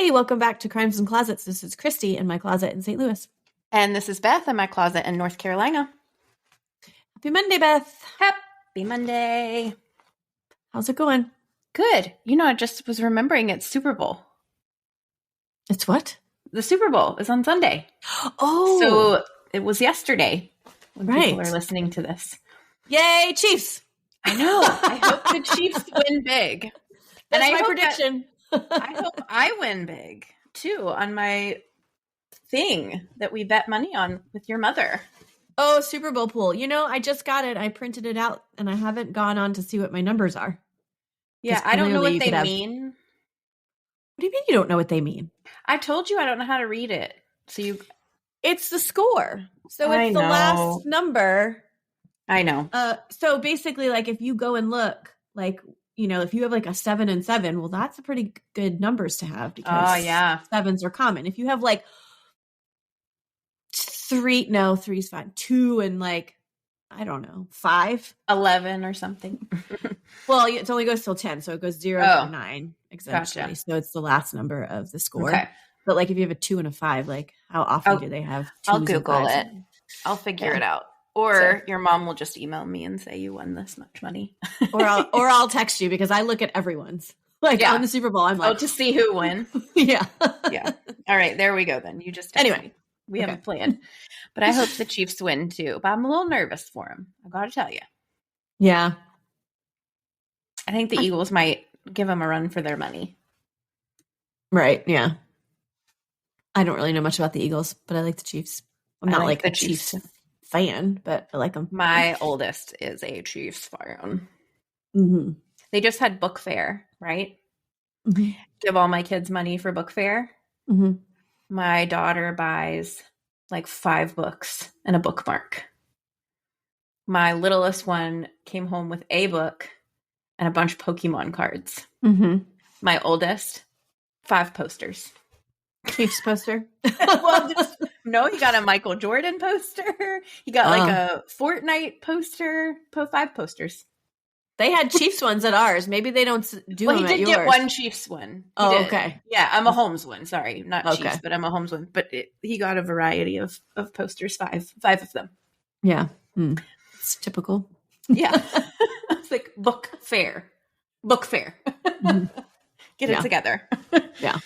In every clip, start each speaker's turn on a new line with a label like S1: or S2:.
S1: Hey, welcome back to Crimes and Closets. This is Christy in my closet in St. Louis.
S2: And this is Beth in my closet in North Carolina.
S1: Happy Monday, Beth.
S2: Happy Monday.
S1: How's it going?
S2: Good. You know, I just was remembering it's Super Bowl.
S1: It's what?
S2: The Super Bowl is on Sunday.
S1: Oh.
S2: So it was yesterday when people are listening to this.
S1: Yay, Chiefs.
S2: I know. I hope the Chiefs win big.
S1: That's my prediction.
S2: I hope I win big, too, on my thing that we bet money on with your mother.
S1: Oh, Super Bowl pool. You know, I just got it. I printed it out, and I haven't gone on to see what my numbers are.
S2: Yeah, I don't know what they mean.
S1: What do you mean you don't know what they mean?
S2: I told you I don't know how to read it. So
S1: It's the score. So it's the last number.
S2: I know.
S1: So basically, like, if you go and look, like, you know, if you have like a 7 and 7, well, that's a pretty good numbers to have because sevens are common. If you have like three's fine. 2 and like, I don't know, 5,
S2: 11 or something.
S1: Well, it only goes till 10, so it goes 0 to 9 essentially.
S2: Gotcha.
S1: So it's the last number of the score.
S2: Okay.
S1: But like, if you have a 2 and a 5, like, how often do they have 2s
S2: I'll
S1: and
S2: Google
S1: 5s?
S2: it. I'll figure it out. Or your mom will just email me and say you won this much money.
S1: or I'll text you because I look at everyone's. Like on the Super Bowl, I'm like,
S2: to see who win.
S1: Yeah.
S2: Yeah. All right, there we go then. You just
S1: anyway.
S2: We have a plan. But I hope the Chiefs win too. But I'm a little nervous for them. I got to tell you.
S1: Yeah.
S2: I think the Eagles might give them a run for their money.
S1: Right. Yeah. I don't really know much about the Eagles, but I like the Chiefs. I'm not like a Chiefs fan, but I like them.
S2: My oldest is a Chiefs fan.
S1: Mm-hmm.
S2: They just had book fair, right?
S1: Mm-hmm.
S2: Give all my kids money for book fair.
S1: Mm-hmm.
S2: My daughter buys like 5 books and a bookmark. My littlest one came home with a book and a bunch of Pokemon cards.
S1: Mm-hmm.
S2: My oldest, 5 posters.
S1: Chiefs poster?
S2: Well, no, he got a Michael Jordan poster. He got like a Fortnite poster. 5 posters.
S1: They had Chiefs ones at ours. Maybe they don't do them at yours.
S2: He did get one Chiefs one.
S1: Okay.
S2: Yeah, I'm a Holmes one. Sorry, not Chiefs, but I'm a Holmes one. But he got a variety of posters, 5 of them.
S1: Yeah. It's typical.
S2: Yeah. It's like book fair. Mm-hmm. Get it together.
S1: Yeah.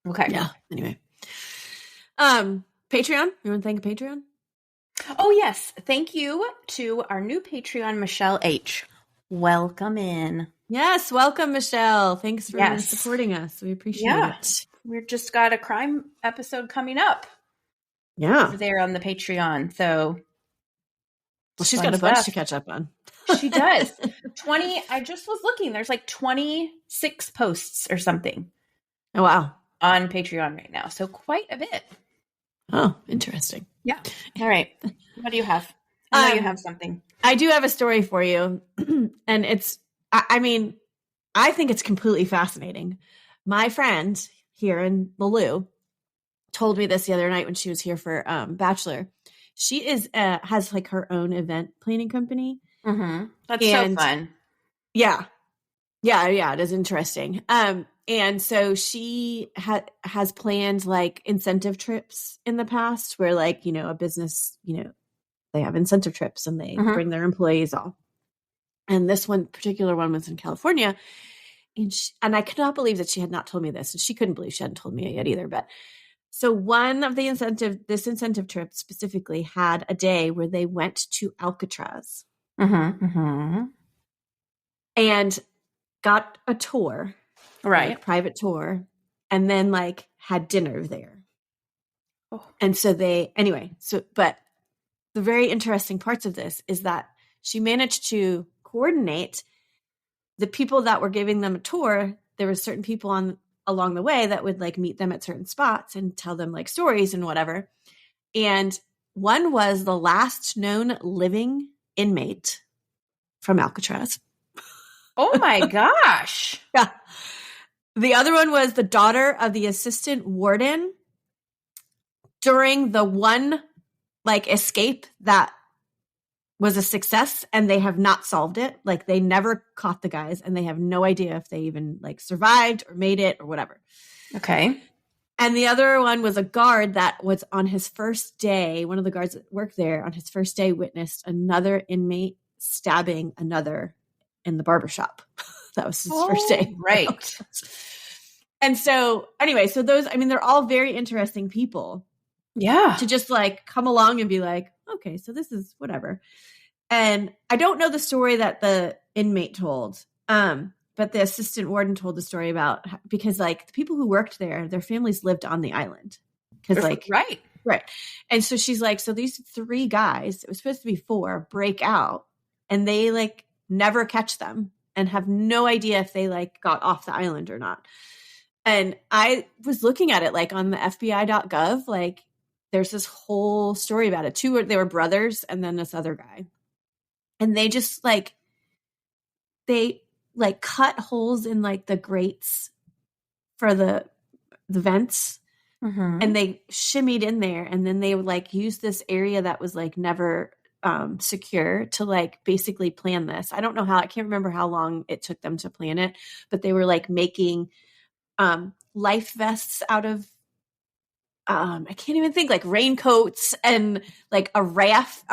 S2: Okay.
S1: Yeah. Anyway. Patreon. You want to thank Patreon?
S2: Oh, yes. Thank you to our new Patreon, Michelle H. Welcome in.
S1: Yes. Welcome, Michelle. Thanks for supporting us. We appreciate it.
S2: We've just got a crime episode coming up.
S1: Yeah.
S2: Over there on the Patreon. So.
S1: Well, she's got a bunch to catch up on.
S2: She does. 20. I just was looking. There's like 26 posts or something.
S1: Oh, wow.
S2: On Patreon right now. So quite a bit.
S1: Oh, interesting.
S2: Yeah. All right. What do you have? I know you have something.
S1: I do have a story for you. And it's, I mean, I think it's completely fascinating. My friend here in Malou told me this the other night when she was here for Bachelor. She has like her own event planning company.
S2: Mm-hmm. That's so fun.
S1: Yeah. Yeah. It is interesting. And so she has planned like incentive trips in the past where like, you know, a business, you know, they have incentive trips and they bring their employees all. And this particular one was in California. And I could not believe that she had not told me this. And she couldn't believe she hadn't told me it yet either. But so one of this incentive trip specifically had a day where they went to Alcatraz and got a tour.
S2: Right.
S1: Like, private tour, and then like had dinner there.
S2: Oh.
S1: And so but the very interesting parts of this is that she managed to coordinate the people that were giving them a tour. There were certain people along the way that would like meet them at certain spots and tell them like stories and whatever. And one was the last known living inmate from Alcatraz.
S2: Oh my gosh.
S1: Yeah. The other one was the daughter of the assistant warden during the one like escape that was a success, and they have not solved it. Like, they never caught the guys, and they have no idea if they even like survived or made it or whatever.
S2: Okay.
S1: And the other one was a guard that was on his first day. One of the guards that worked there on his first day witnessed another inmate stabbing another in the barbershop. That was his first day.
S2: Right.
S1: And so anyway, so those, I mean, they're all very interesting people.
S2: Yeah.
S1: To just like come along and be like, okay, so this is whatever. And I don't know the story that the inmate told. But the assistant warden told the story about, because like the people who worked there, their families lived on the island. Because like,
S2: right.
S1: And so she's like, so these 3 guys, it was supposed to be 4, break out, and they like never catch them and have no idea if they like got off the island or not. And I was looking at it like on the FBI.gov, like there's this whole story about it. They were brothers, and then this other guy. And they just like, they like cut holes in like the grates for the vents, and they shimmied in there, and then they would like use this area that was like never secure to like basically plan this. I don't know how, I can't remember how long it took them to plan it, but they were like making life vests out of I can't even think, like raincoats and like a raft.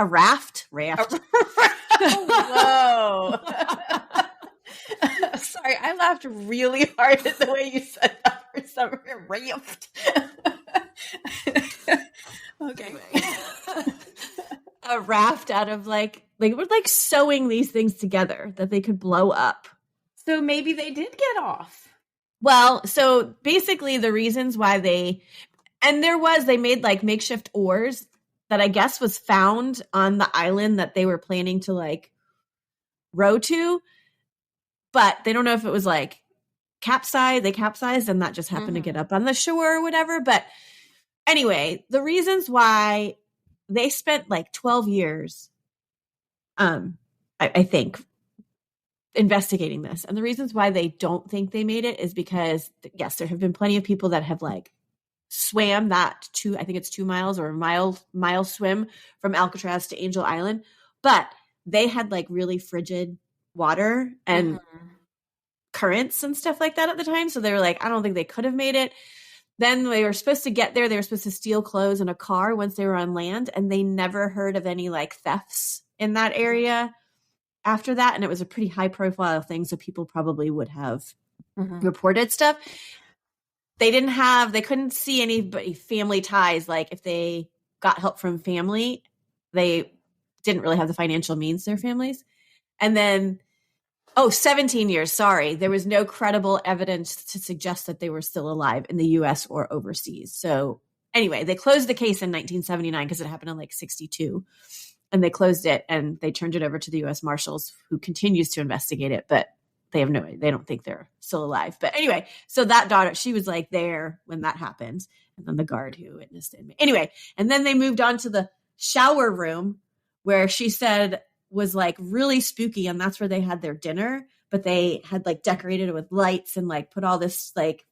S2: Whoa. Sorry, I laughed really hard at the way you said that for some raft. Okay.
S1: A raft out of like we're like sewing these things together that they could blow up.
S2: So maybe they did get off.
S1: Well, so basically the reasons why they made like makeshift oars that I guess was found on the island that they were planning to like row to. But they don't know if it was like they capsized and that just happened to get up on the shore or whatever. But anyway, the reasons why they spent like 12 years, I think, investigating this. And the reasons why they don't think they made it is because, yes, there have been plenty of people that have like swam that I think it's 2 miles or a mile swim from Alcatraz to Angel Island. But they had like really frigid water and currents and stuff like that at the time. So they were like, I don't think they could have made it. Then they were supposed to get there. They were supposed to steal clothes in a car once they were on land. And they never heard of any like thefts in that area after that. And it was a pretty high profile thing. So people probably would have reported stuff. They couldn't see anybody family ties. Like if they got help from family, they didn't really have the financial means, their families. And then, 17 years. Sorry. There was no credible evidence to suggest that they were still alive in the US or overseas. So anyway, they closed the case in 1979 because it happened in like 62, and they closed it and they turned it over to the US Marshals, who continues to investigate it, but they don't think they're still alive. But anyway, so that daughter, she was like there when that happened. And then the guard who witnessed it. Anyway, and then they moved on to the shower room, where she said was like really spooky, and that's where they had their dinner, but they had like decorated it with lights and like put all this like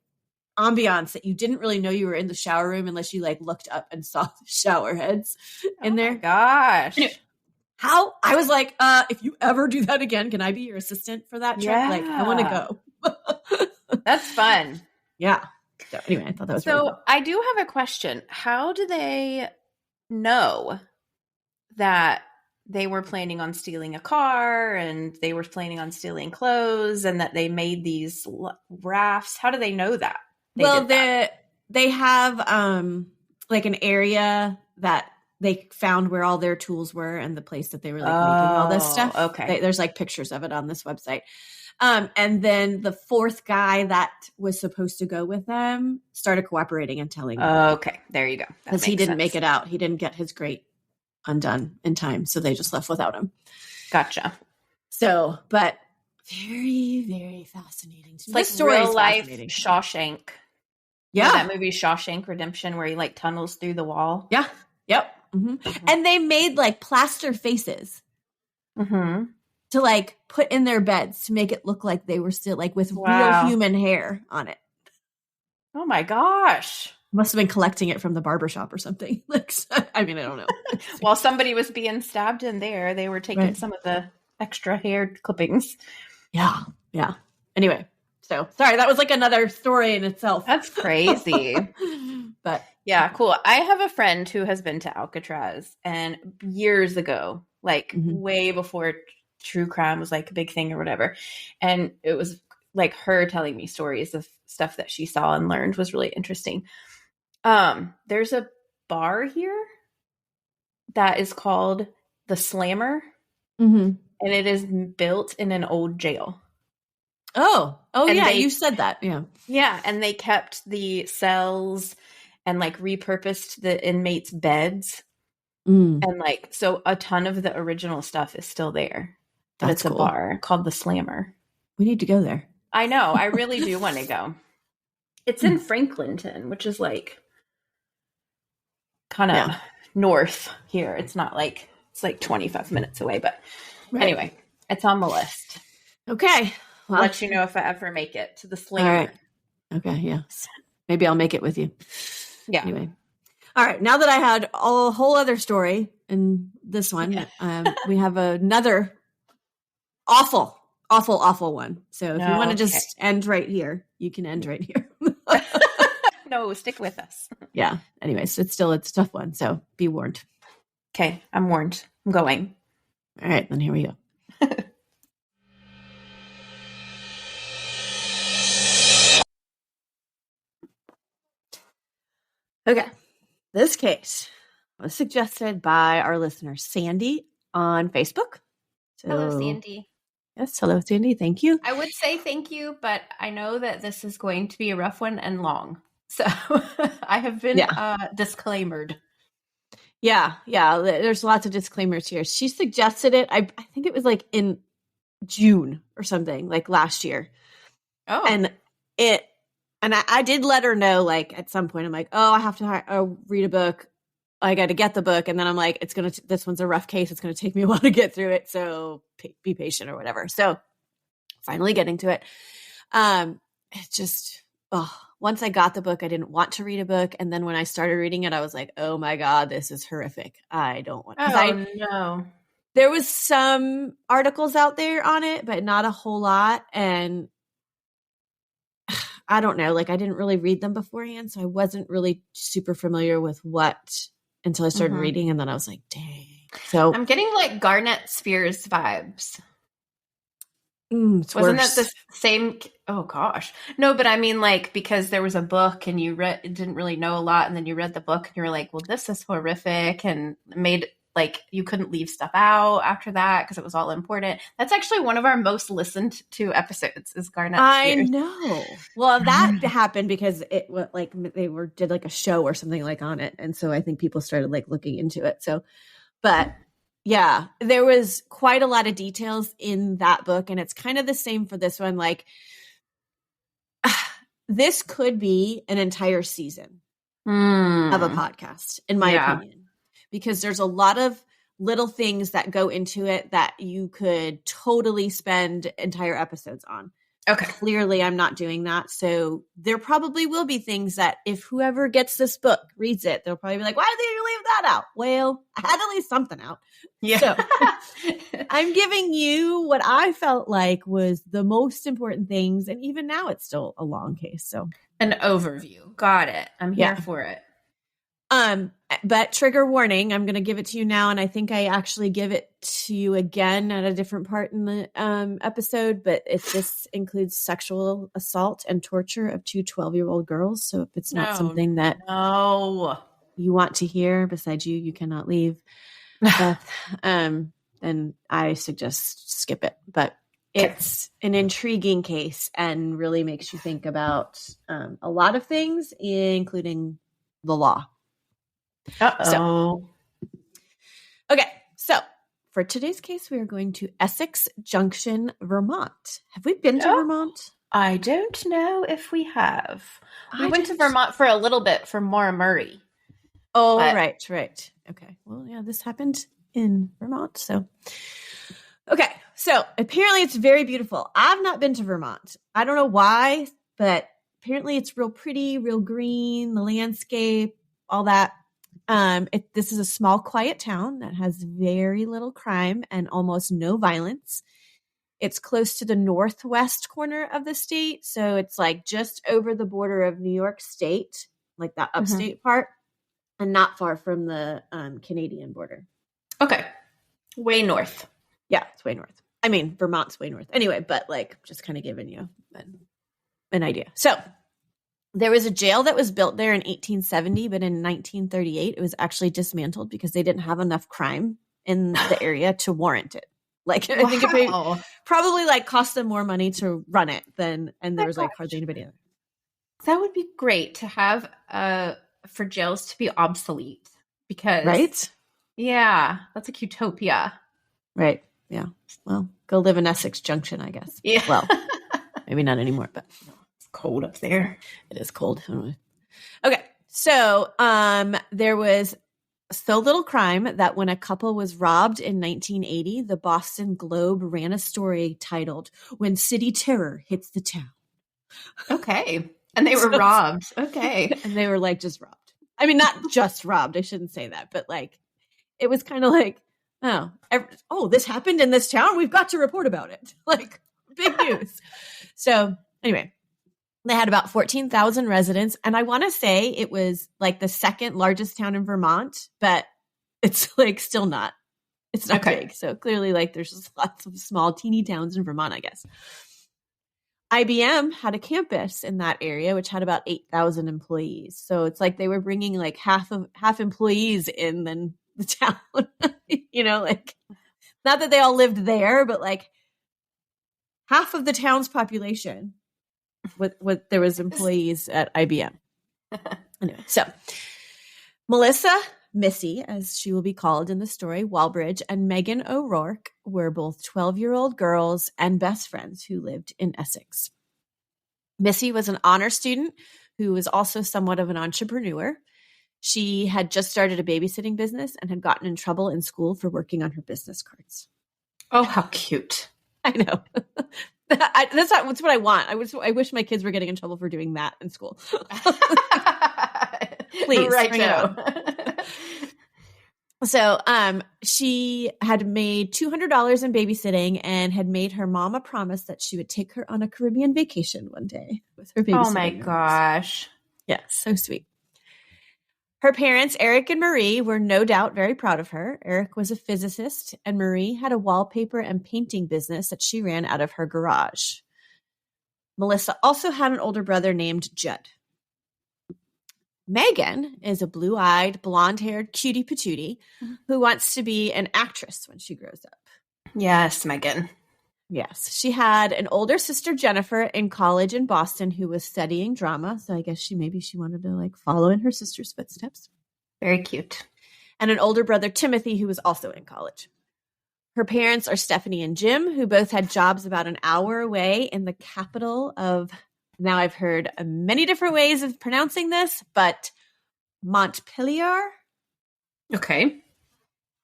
S1: ambiance that you didn't really know you were in the shower room unless you like looked up and saw the shower heads in there.
S2: Gosh.
S1: I was like, if you ever do that again, can I be your assistant for that trip?
S2: Yeah.
S1: Like, I want to go.
S2: That's fun.
S1: Yeah. So anyway, I thought that was really cool.
S2: I do have a question. How do they know that they were planning on stealing a car and they were planning on stealing clothes and that they made these rafts? How do they know that?
S1: They have like an area that they found where all their tools were and the place that they were like making all this stuff.
S2: Okay.
S1: There's like pictures of it on this website. And then the 4th guy that was supposed to go with them started cooperating and telling them.
S2: Okay. There you go.
S1: Because he didn't make it out. He didn't get his grate undone in time. So they just left without him.
S2: Gotcha.
S1: So, but very, very fascinating.
S2: It's like real life Shawshank.
S1: Yeah.
S2: That movie Shawshank Redemption, where he like tunnels through the wall.
S1: Yeah. Yep. And they made like plaster faces to like put in their beds to make it look like they were still like with real human hair on it.
S2: Oh my gosh.
S1: Must have been collecting it from the barbershop or something. Like, I mean, I don't know.
S2: While somebody was being stabbed in there, they were taking some of the extra hair clippings.
S1: Yeah. Yeah. Anyway, so sorry, that was like another story in itself.
S2: That's crazy.
S1: But
S2: yeah, cool. I have a friend who has been to Alcatraz, and years ago, like way before true crime was like a big thing or whatever. And it was like her telling me stories of stuff that she saw and learned was really interesting. There's a bar here that is called the Slammer, and it is built in an old jail.
S1: Oh, and yeah, you said that. Yeah.
S2: Yeah, and they kept the cells and like repurposed the inmates' beds. And like, so a ton of the original stuff is still there. But it's a bar called the Slammer.
S1: We need to go there.
S2: I know. I really do want to go. It's in Franklinton, which is like kind of north here. It's not like, it's like 25 minutes away. But anyway, it's on the list.
S1: Okay.
S2: Well, I'll let you know if I ever make it to the Slammer.
S1: All right. Okay. Yeah. Maybe I'll make it with you.
S2: Yeah.
S1: Anyway. All right. Now that I had a whole other story in this one, we have another awful one. So if you want to just end right here, you can end right here.
S2: No, stick with us.
S1: Yeah. Anyways, it's a tough one. So be warned.
S2: Okay. I'm warned. I'm going.
S1: All right. Then here we go. Okay. This case was suggested by our listener, Sandy, on Facebook. So,
S2: hello, Sandy.
S1: Yes. Hello, Sandy. Thank you.
S2: I would say thank you, but I know that this is going to be a rough one and long. So I have been disclaimered. Yeah. Yeah. There's lots of disclaimers here. She suggested it. I think it was like in June or something, like last year. Oh. And I did let her know, like, at some point, I'm like, oh, I have to read a book. I got to get the book. And then I'm like, this one's a rough case. It's going to take me a while to get through it. So be patient or whatever. So finally getting to it. It just, once I got the book, I didn't want to read a book. And then when I started reading it, I was like, oh my God, this is horrific. I don't want to. No.
S1: There was some articles out there on it, but not a whole lot. And I don't know, like I didn't really read them beforehand. So I wasn't really super familiar with what until I started reading. And then I was like, dang. So
S2: I'm getting like Garnet Spears vibes.
S1: Wasn't
S2: that the same? Oh gosh. No, but I mean like, because there was a book and you didn't really know a lot. And then you read the book and you were like, well, this is horrific, and made like you couldn't leave stuff out after that because it was all important. That's actually one of our most listened to episodes is Garnet Spears.
S1: I know. Well, that happened because it was like they did like a show or something like on it. And so I think people started like looking into it. So, but yeah, there was quite a lot of details in that book. And it's kind of the same for this one. Like this could be an entire season of a podcast, in my opinion. Because there's a lot of little things that go into it that you could totally spend entire episodes on. Okay. Clearly, I'm not doing that. So there probably will be things that if whoever gets this book reads it, they'll probably be like, why did you leave that out? Well, I had to leave something out. Yeah. So I'm giving you what I felt like was the most important things. And even now it's still a long case. So
S2: an overview. Got it. I'm here for it.
S1: But trigger warning, I'm going to give it to you now. And I think I actually give it to you again at a different part in the episode, but this includes sexual assault and torture of two 12-year-old girls. So if it's not something that you want to hear, besides you cannot leave, Beth, then I suggest skip it. But it's an intriguing case and really makes you think about a lot of things, including the law. Okay, so for today's case, we are going to Essex Junction, Vermont. Have we been to Vermont?
S2: I don't know if we have. We went to Vermont for a little bit for Maura Murray.
S1: Oh, right. Okay, well, yeah, this happened in Vermont. So, okay, so apparently it's very beautiful. I've not been to Vermont. I don't know why, but apparently it's real pretty, real green, the landscape, all that. This is a small, quiet town that has very little crime and almost no violence. It's close to the northwest corner of the state. So it's like just over the border of New York State, like that upstate part, and not far from the Canadian border.
S2: Okay. Way north.
S1: Yeah, it's way north. I mean, Vermont's way north. Anyway, but like just kind of giving you an idea. So there was a jail that was built there in 1870, but in 1938, it was actually dismantled because they didn't have enough crime in the area to warrant it. Like, I think it probably like cost them more money to run it and there was like hardly anybody in it.
S2: That would be great to have for jails to be obsolete because,
S1: right?
S2: Yeah, that's like utopia.
S1: Right. Yeah. Well, go live in Essex Junction, I guess.
S2: Yeah.
S1: Well, maybe not anymore, but
S2: it's cold up there.
S1: It is cold. Okay. So there was so little crime that when a couple was robbed in 1980, the Boston Globe ran a story titled "When City Terror Hits the Town."
S2: Okay. And they were robbed. Okay.
S1: And they were like just robbed. I mean, not just robbed. I shouldn't say that, but like it was kind of like, this happened in this town. We've got to report about it. Like big news. So anyway, they had about 14,000 residents. And I want to say it was like the second largest town in Vermont, but it's like still not. It's not big. So clearly like there's just lots of small teeny towns in Vermont, I guess. IBM had a campus in that area, which had about 8,000 employees. So it's like they were bringing like half employees in than the town, like not that they all lived there, but like half of the town's population with there was employees at IBM. Anyway, so Melissa, Missy, as she will be called in the story, Walbridge, and Megan O'Rourke were both 12-year-old girls and best friends who lived in Essex. Missy was an honor student who was also somewhat of an entrepreneur. She had just started a babysitting business and had gotten in trouble in school for working on her business cards.
S2: Oh, how cute.
S1: I know. That's what I want. I wish my kids were getting in trouble for doing that in school. Please.
S2: Right
S1: now. So she had made $200 in babysitting and had made her mom a promise that she would take her on a Caribbean vacation one day with her babysitting.
S2: Oh my gosh.
S1: Yeah, so sweet. Her parents, Eric and Marie, were no doubt very proud of her. Eric was a physicist, and Marie had a wallpaper and painting business that she ran out of her garage. Melissa also had an older brother named Judd. Megan is a blue-eyed, blonde-haired cutie patootie who wants to be an actress when she grows up.
S2: Yes, Megan.
S1: Yes. She had an older sister, Jennifer, in college in Boston who was studying drama. So I guess she wanted to like follow in her sister's footsteps.
S2: Very cute.
S1: And an older brother, Timothy, who was also in college. Her parents are Stephanie and Jim, who both had jobs about an hour away in the capital of, now I've heard many different ways of pronouncing this, but Montpellier.
S2: Okay.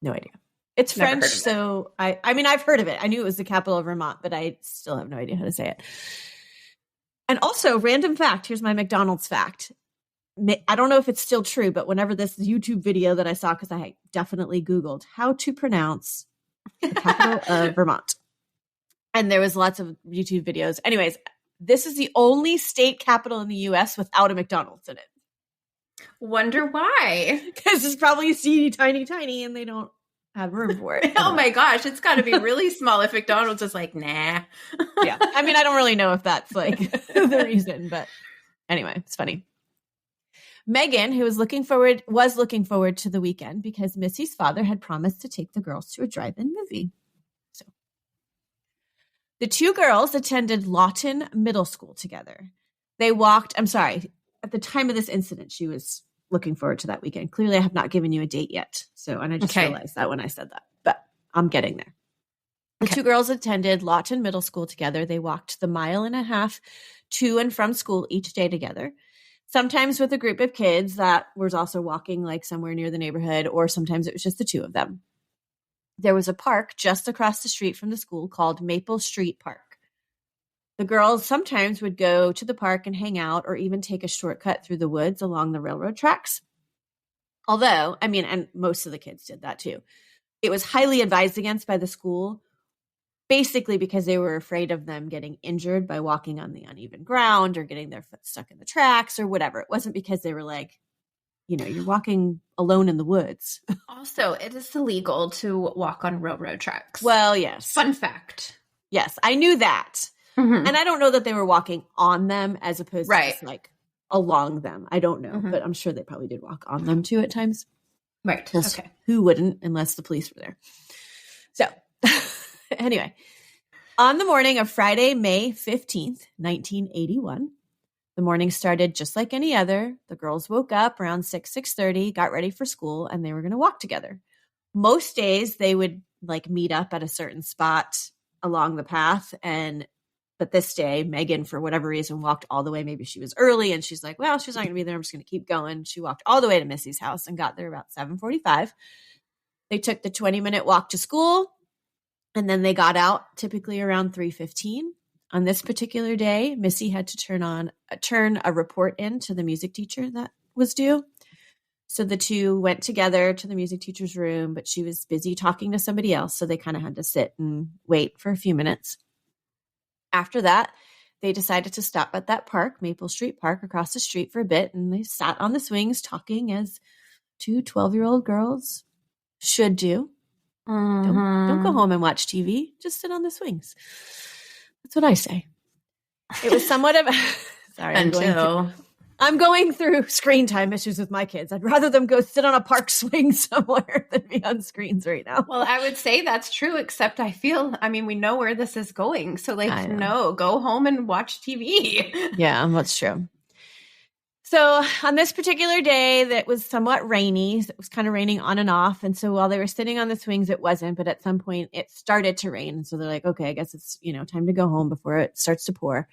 S1: No idea. It's French, so I mean, I've heard of it. I knew it was the capital of Vermont, but I still have no idea how to say it. And also, random fact, here's my McDonald's fact. I don't know if it's still true, but whenever this YouTube video that I saw, because I definitely Googled how to pronounce the capital of Vermont. And there was lots of YouTube videos. Anyways, this is the only state capital in the U.S. without a McDonald's in it.
S2: Wonder why?
S1: Because it's probably tiny, and they don't have room for it.
S2: Oh my gosh, it's got to be really small if McDonald's is like, nah.
S1: Yeah. I mean, I don't really know if that's like the reason, but anyway, it's funny. Megan, who was looking forward to the weekend because Missy's father had promised to take the girls to a drive-in movie. So the two girls attended Lawton Middle School together. They walked, at the time of this incident, she was looking forward to that weekend. Clearly, I have not given you a date yet. And I just realized that when I said that, but I'm getting there. The two girls attended Lawton Middle School together. They walked the 1.5 miles to and from school each day together, sometimes with a group of kids that was also walking like somewhere near the neighborhood, or sometimes it was just the two of them. There was a park just across the street from the school called Maple Street Park. The girls sometimes would go to the park and hang out or even take a shortcut through the woods along the railroad tracks. Although, I mean, and most of the kids did that too. It was highly advised against by the school, basically because they were afraid of them getting injured by walking on the uneven ground or getting their foot stuck in the tracks or whatever. It wasn't because they were like, you're walking alone in the woods.
S2: Also, it is illegal to walk on railroad tracks.
S1: Well, yes.
S2: Fun fact.
S1: Yes, I knew that.
S2: Mm-hmm.
S1: And I don't know that they were walking on them as opposed to
S2: Right.
S1: just like along them. I don't know,
S2: Mm-hmm.
S1: but I'm sure they probably did walk on them too at times.
S2: Right. Okay.
S1: Who wouldn't unless the police were there? So anyway, on the morning of Friday, May 15th, 1981, the morning started just like any other. The girls woke up around 6:30, got ready for school, and they were going to walk together. Most days they would like meet up at a certain spot along the path. But this day, Megan, for whatever reason, walked all the way. Maybe she was early and she's like, well, she's not going to be there. I'm just going to keep going. She walked all the way to Missy's house and got there about 7:45. They took the 20-minute walk to school and then they got out typically around 3:15. On this particular day, Missy had to turn a report in to the music teacher that was due. So the two went together to the music teacher's room, but she was busy talking to somebody else. So they kind of had to sit and wait for a few minutes. After that, they decided to stop at that park, Maple Street Park, across the street for a bit. And they sat on the swings talking as two 12-year-old girls should do.
S2: Mm-hmm.
S1: Don't go home and watch TV. Just sit on the swings. That's what I say. It was somewhat of sorry, I'm going through screen time issues with my kids. I'd rather them go sit on a park swing somewhere than be on screens right now.
S2: Well, I would say that's true, except we know where this is going. So no, go home and watch TV.
S1: Yeah, that's true. So on this particular day that was somewhat rainy, it was kind of raining on and off. And so while they were sitting on the swings, it wasn't, but at some point it started to rain. And so they're like, okay, I guess it's, time to go home before it starts to pour.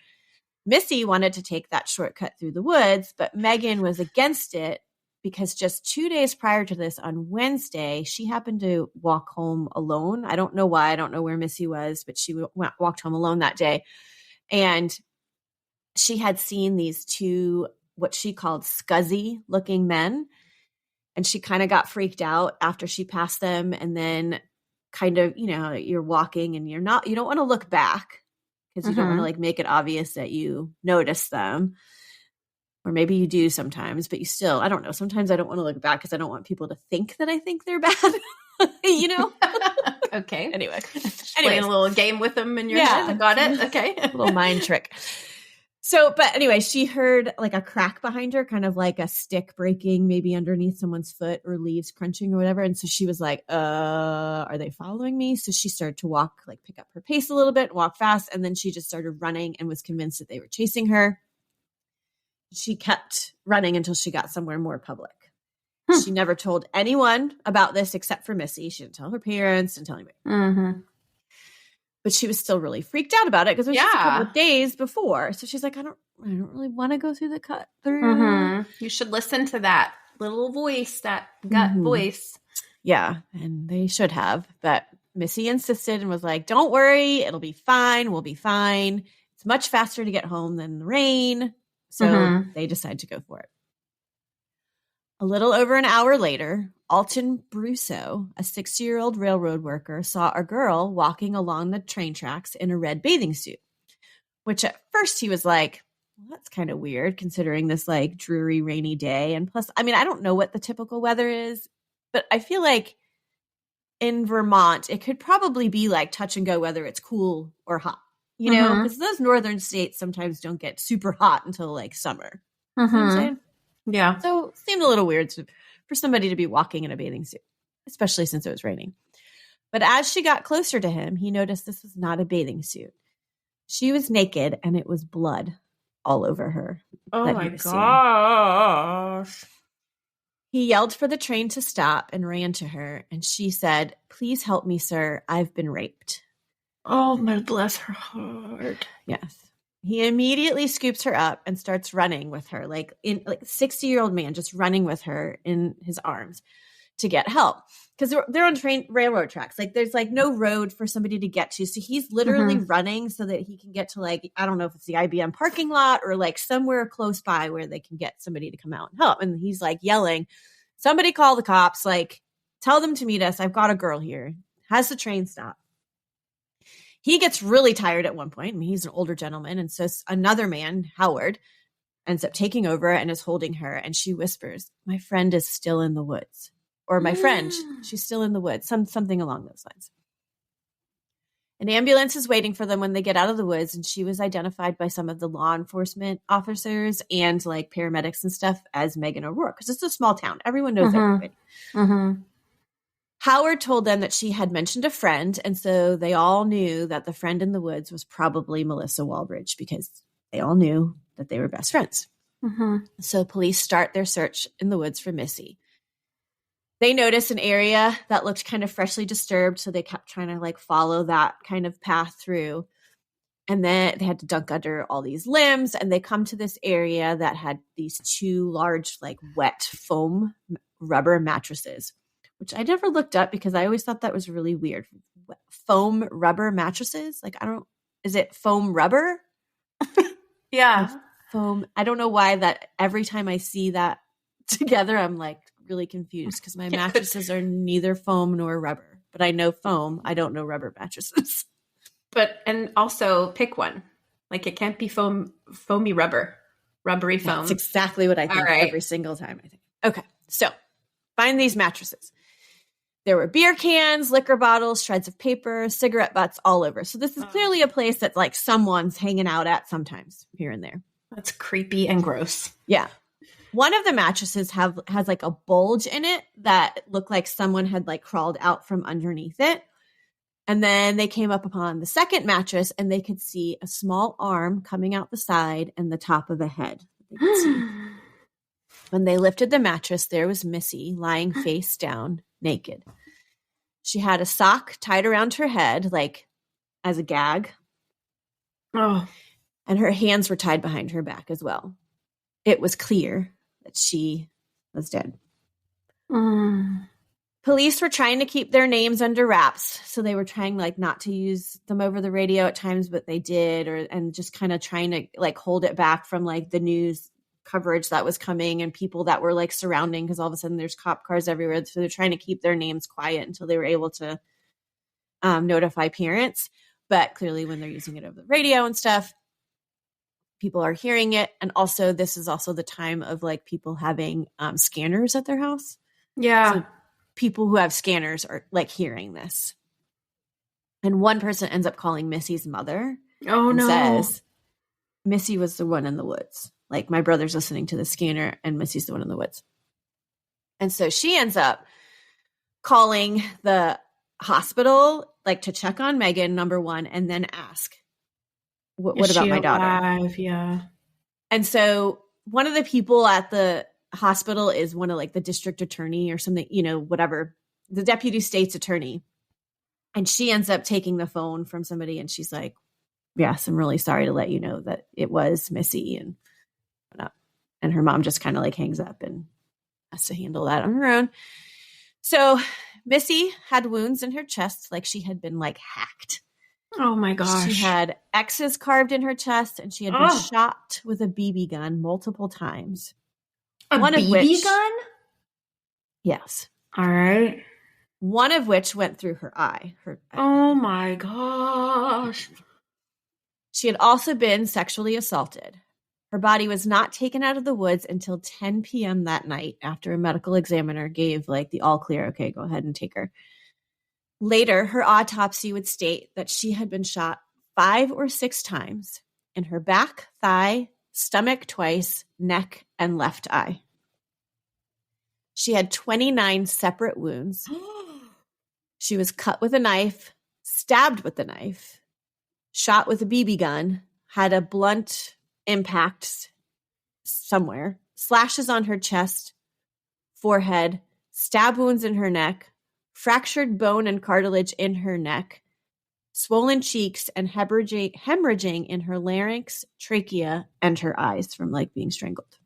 S1: Missy wanted to take that shortcut through the woods, but Megan was against it because just 2 days prior to this on Wednesday, she happened to walk home alone. I don't know why. I don't know where Missy was, but she walked home alone that day. And she had seen these two, what she called scuzzy looking men. And she kind of got freaked out after she passed them. And then kind of, you're walking and you don't want to look back because you don't want to like make it obvious that you notice them. Or maybe you do sometimes, but you still, I don't know. Sometimes I don't want to look back because I don't want people to think that I think they're bad,
S2: Okay.
S1: Anyway.
S2: Playing a little game with them in your head. I got it. Okay.
S1: A little mind trick. So, but anyway, she heard like a crack behind her, kind of like a stick breaking maybe underneath someone's foot or leaves crunching or whatever. And so she was like, are they following me? So she started to walk, like pick up her pace a little bit, walk fast. And then she just started running and was convinced that they were chasing her. She kept running until she got somewhere more public. She never told anyone about this except for Missy. She didn't tell her parents, didn't tell anybody.
S2: Mm-hmm.
S1: But she was still really freaked out about it because it was just a couple of days before. So she's like, I don't really want to go through the cut through.
S2: Mm-hmm. You should listen to that little voice, that gut voice.
S1: Yeah, and they should have. But Missy insisted and was like, don't worry, it'll be fine. We'll be fine. It's much faster to get home than the rain. So they decide to go for it. A little over an hour later, Alton Brousseau, a 60-year-old railroad worker, saw a girl walking along the train tracks in a red bathing suit, which at first he was like, well, that's kind of weird considering this like dreary, rainy day. And plus, I don't know what the typical weather is, but I feel like in Vermont, it could probably be like touch and go whether it's cool or hot, because those northern states sometimes don't get super hot until like summer. You know what I'm saying?
S2: Yeah.
S1: So it seemed a little weird for somebody to be walking in a bathing suit, especially since it was raining. But as she got closer to him, he noticed this was not a bathing suit. She was naked and it was blood all over her.
S2: Oh my gosh.
S1: He yelled for the train to stop and ran to her. And she said, please help me, sir. I've been raped.
S2: Oh my, bless her heart.
S1: Yes. He immediately scoops her up and starts running with her, like 60-year-old man just running with her in his arms. to get help because they're on railroad tracks. Like there's like no road for somebody to get to. So he's literally running so that he can get to like, I don't know if it's the IBM parking lot or like somewhere close by where they can get somebody to come out and help. And he's like yelling, somebody call the cops, like tell them to meet us. I've got a girl here. Has the train stop? He gets really tired at one point. I mean, he's an older gentleman. And so another man, Howard, ends up taking over and is holding her. And she whispers, my friend is still in the woods. Or my friend, she's still in the woods. Something along those lines. An ambulance is waiting for them when they get out of the woods. And she was identified by some of the law enforcement officers and like paramedics and stuff as Megan O'Rourke. Because it's a small town. Everyone knows everybody. Howard told them that she had mentioned a friend, and so they all knew that the friend in the woods was probably Melissa Walbridge because they all knew that they were best friends. So police start their search in the woods for Missy. They noticed an area that looked kind of freshly disturbed, so they kept trying to like follow that kind of path through. And then they had to dunk under all these limbs, and they come to this area that had these two large, like wet foam rubber mattresses, which I never looked up because I always thought that was really weird. Foam rubber mattresses? Like, is it foam rubber?
S2: Yeah.
S1: Foam. I don't know why that every time I see that together, I'm like really confused because my mattresses are neither foam nor rubber. But I know foam. I don't know rubber mattresses.
S2: And also pick one. Like it can't be foamy rubber. Rubbery foam.
S1: That's exactly what I think every single time I think. Okay. So find these mattresses. There were beer cans, liquor bottles, shreds of paper, cigarette butts all over. So this is clearly a place that like someone's hanging out at sometimes here and there.
S2: That's creepy and gross.
S1: Yeah. One of the mattresses has like a bulge in it that looked like someone had like crawled out from underneath it. And then they came up upon the second mattress and they could see a small arm coming out the side and the top of a head. They could see. When they lifted the mattress, there was Missy lying face down, naked. She had a sock tied around her head, like as a gag.
S2: Oh.
S1: And her hands were tied behind her back as well. It was clear that she was dead. Police were trying to keep their names under wraps. So they were trying like not to use them over the radio at times, but they did, and just kind of trying to like hold it back from like the news coverage that was coming and people that were like surrounding, because all of a sudden there's cop cars everywhere. So they're trying to keep their names quiet until they were able to notify parents. But clearly when they're using it over the radio and stuff, people are hearing it. And also this is also the time of like people having scanners at their house.
S2: Yeah.
S1: So people who have scanners are like hearing this. And one person ends up calling Missy's mother.
S2: Oh, no.
S1: Says, Missy was the one in the woods. Like my brother's listening to the scanner and Missy's the one in the woods. And so she ends up calling the hospital, like to check on Megan, number one, and then ask, what about my daughter?
S2: Alive? Yeah.
S1: And so one of the people at the hospital is one of like the district attorney or something, you know, whatever, the deputy state's attorney. And she ends up taking the phone from somebody and she's like, yes, I'm really sorry to let you know that it was Missy and whatnot. And her mom just kind of like hangs up and has to handle that on her own. So Missy had wounds in her chest, like she had been like hacked.
S2: Oh my gosh.
S1: She had X's carved in her chest and she had been shot with a BB gun multiple times.
S2: One BB of which, gun?
S1: Yes.
S2: All right.
S1: One of which went through her eye.
S2: Oh my gosh.
S1: She had also been sexually assaulted. Her body was not taken out of the woods until 10 p.m. that night after a medical examiner gave like the all clear, okay, go ahead and take her. Later, her autopsy would state that she had been shot 5 or 6 times in her back, thigh, stomach twice, neck, and left eye. She had 29 separate wounds. She was cut with a knife, stabbed with a knife, shot with a BB gun, had a blunt impact somewhere, slashes on her chest, forehead, stab wounds in her neck, fractured bone and cartilage in her neck, swollen cheeks, and hemorrhaging in her larynx, trachea, and her eyes from like being strangled.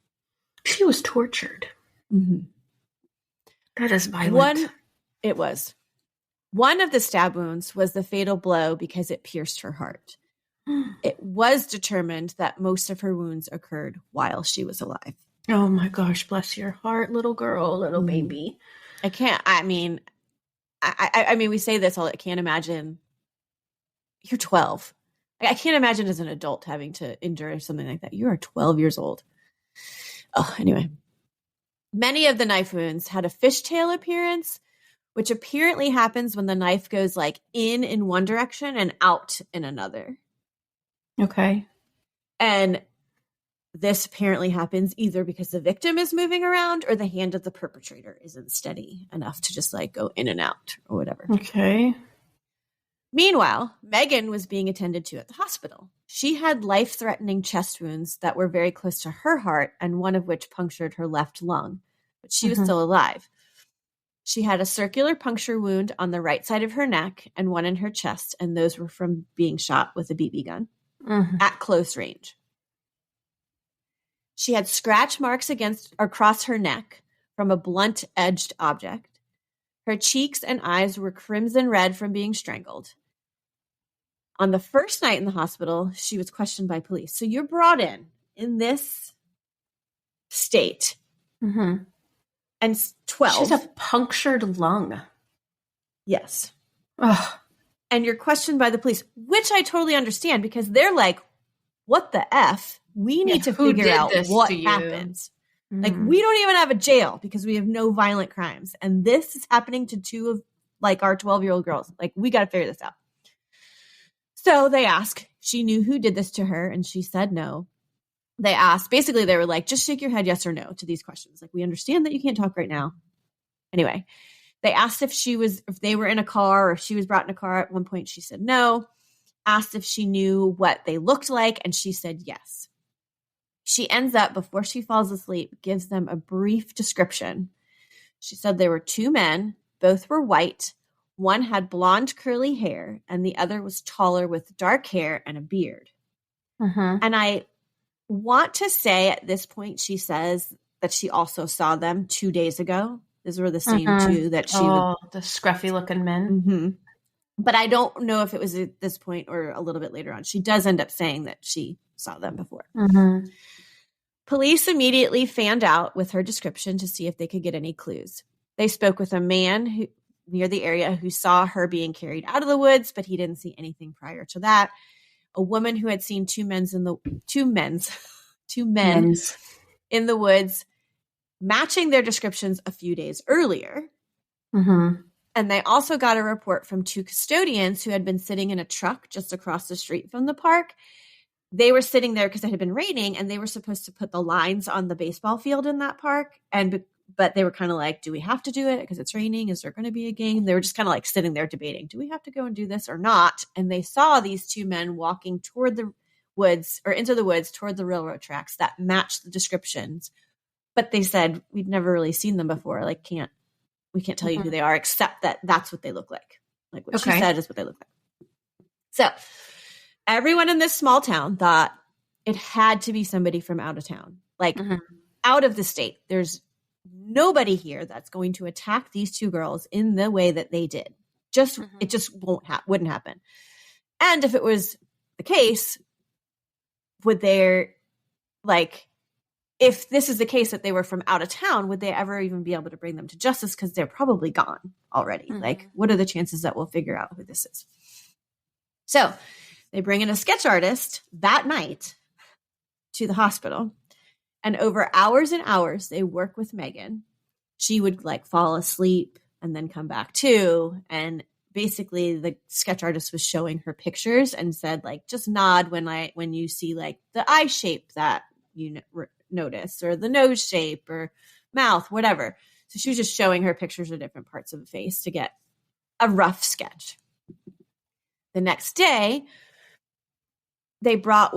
S2: She was tortured.
S1: Mm-hmm.
S2: That is violent.
S1: It was. One of the stab wounds was the fatal blow because it pierced her heart. It was determined that most of her wounds occurred while she was alive.
S2: Oh my gosh, bless your heart, little girl, little baby.
S1: I mean, we say this all, I can't imagine. You're 12. I can't imagine as an adult having to endure something like that. You are 12 years old. Oh, anyway. Many of the knife wounds had a fishtail appearance, which apparently happens when the knife goes like in one direction and out in another.
S2: Okay.
S1: And this apparently happens either because the victim is moving around or the hand of the perpetrator isn't steady enough to just like go in and out or whatever.
S2: Okay.
S1: Meanwhile, Megan was being attended to at the hospital. She had life-threatening chest wounds that were very close to her heart, and one of which punctured her left lung, but she was still alive. She had a circular puncture wound on the right side of her neck and one in her chest, and those were from being shot with a BB gun at close range. She had scratch marks across her neck from a blunt-edged object. Her cheeks and eyes were crimson red from being strangled. On the first night in the hospital, she was questioned by police. So you're brought in this state. And 12.
S2: She has a punctured lung.
S1: Yes.
S2: Ugh.
S1: And you're questioned by the police, which I totally understand because they're like, what the F? We need to figure out what happens. Like, we don't even have a jail because we have no violent crimes. And this is happening to two of like our 12-year-old girls. Like, we got to figure this out. So they ask, she knew who did this to her, and she said no. They asked, basically they were like, just shake your head yes or no to these questions. Like, we understand that you can't talk right now. Anyway, they asked if they were in a car or if she was brought in a car. At one point she said no. Asked if she knew what they looked like, and she said yes. She ends up, before she falls asleep, gives them a brief description. She said there were two men, both were white. One had blonde curly hair, and the other was taller with dark hair and a beard. And I want to say at this point, she says that she also saw them 2 days ago. These were the same two that she
S2: the scruffy looking men.
S1: But I don't know if it was at this point or a little bit later on. She does end up saying that she saw them before. Police immediately fanned out with her description to see if they could get any clues. They spoke with a man near the area who saw her being carried out of the woods, but he didn't see anything prior to that. A woman who had seen two men in the woods, matching their descriptions a few days earlier. And they also got a report from two custodians who had been sitting in a truck just across the street from the park. They were sitting there because it had been raining, and they were supposed to put the lines on the baseball field in that park. But they were kind of like, do we have to do it because it's raining? Is there going to be a game? They were just kind of like sitting there debating, do we have to go and do this or not? And they saw these two men walking toward the woods or into the woods toward the railroad tracks that matched the descriptions. But they said, we've never really seen them before. Like, we can't tell you who they are, except that that's what they look like. Like what she said is what they look like. So everyone in this small town thought it had to be somebody from out of town, like out of the state. There's nobody here that's going to attack these two girls in the way that they did. It just wouldn't happen. And if it was the case, if this is the case that they were from out of town, would they ever even be able to bring them to justice? Because they're probably gone already. Like, what are the chances that we'll figure out who this is? So they bring in a sketch artist that night to the hospital. And over hours and hours, they work with Megan. She would like fall asleep and then come back too. And basically the sketch artist was showing her pictures and said, like, just nod when you see like the eye shape that you notice, or the nose shape or mouth, whatever. So she was just showing her pictures of different parts of the face to get a rough sketch. The next day, they brought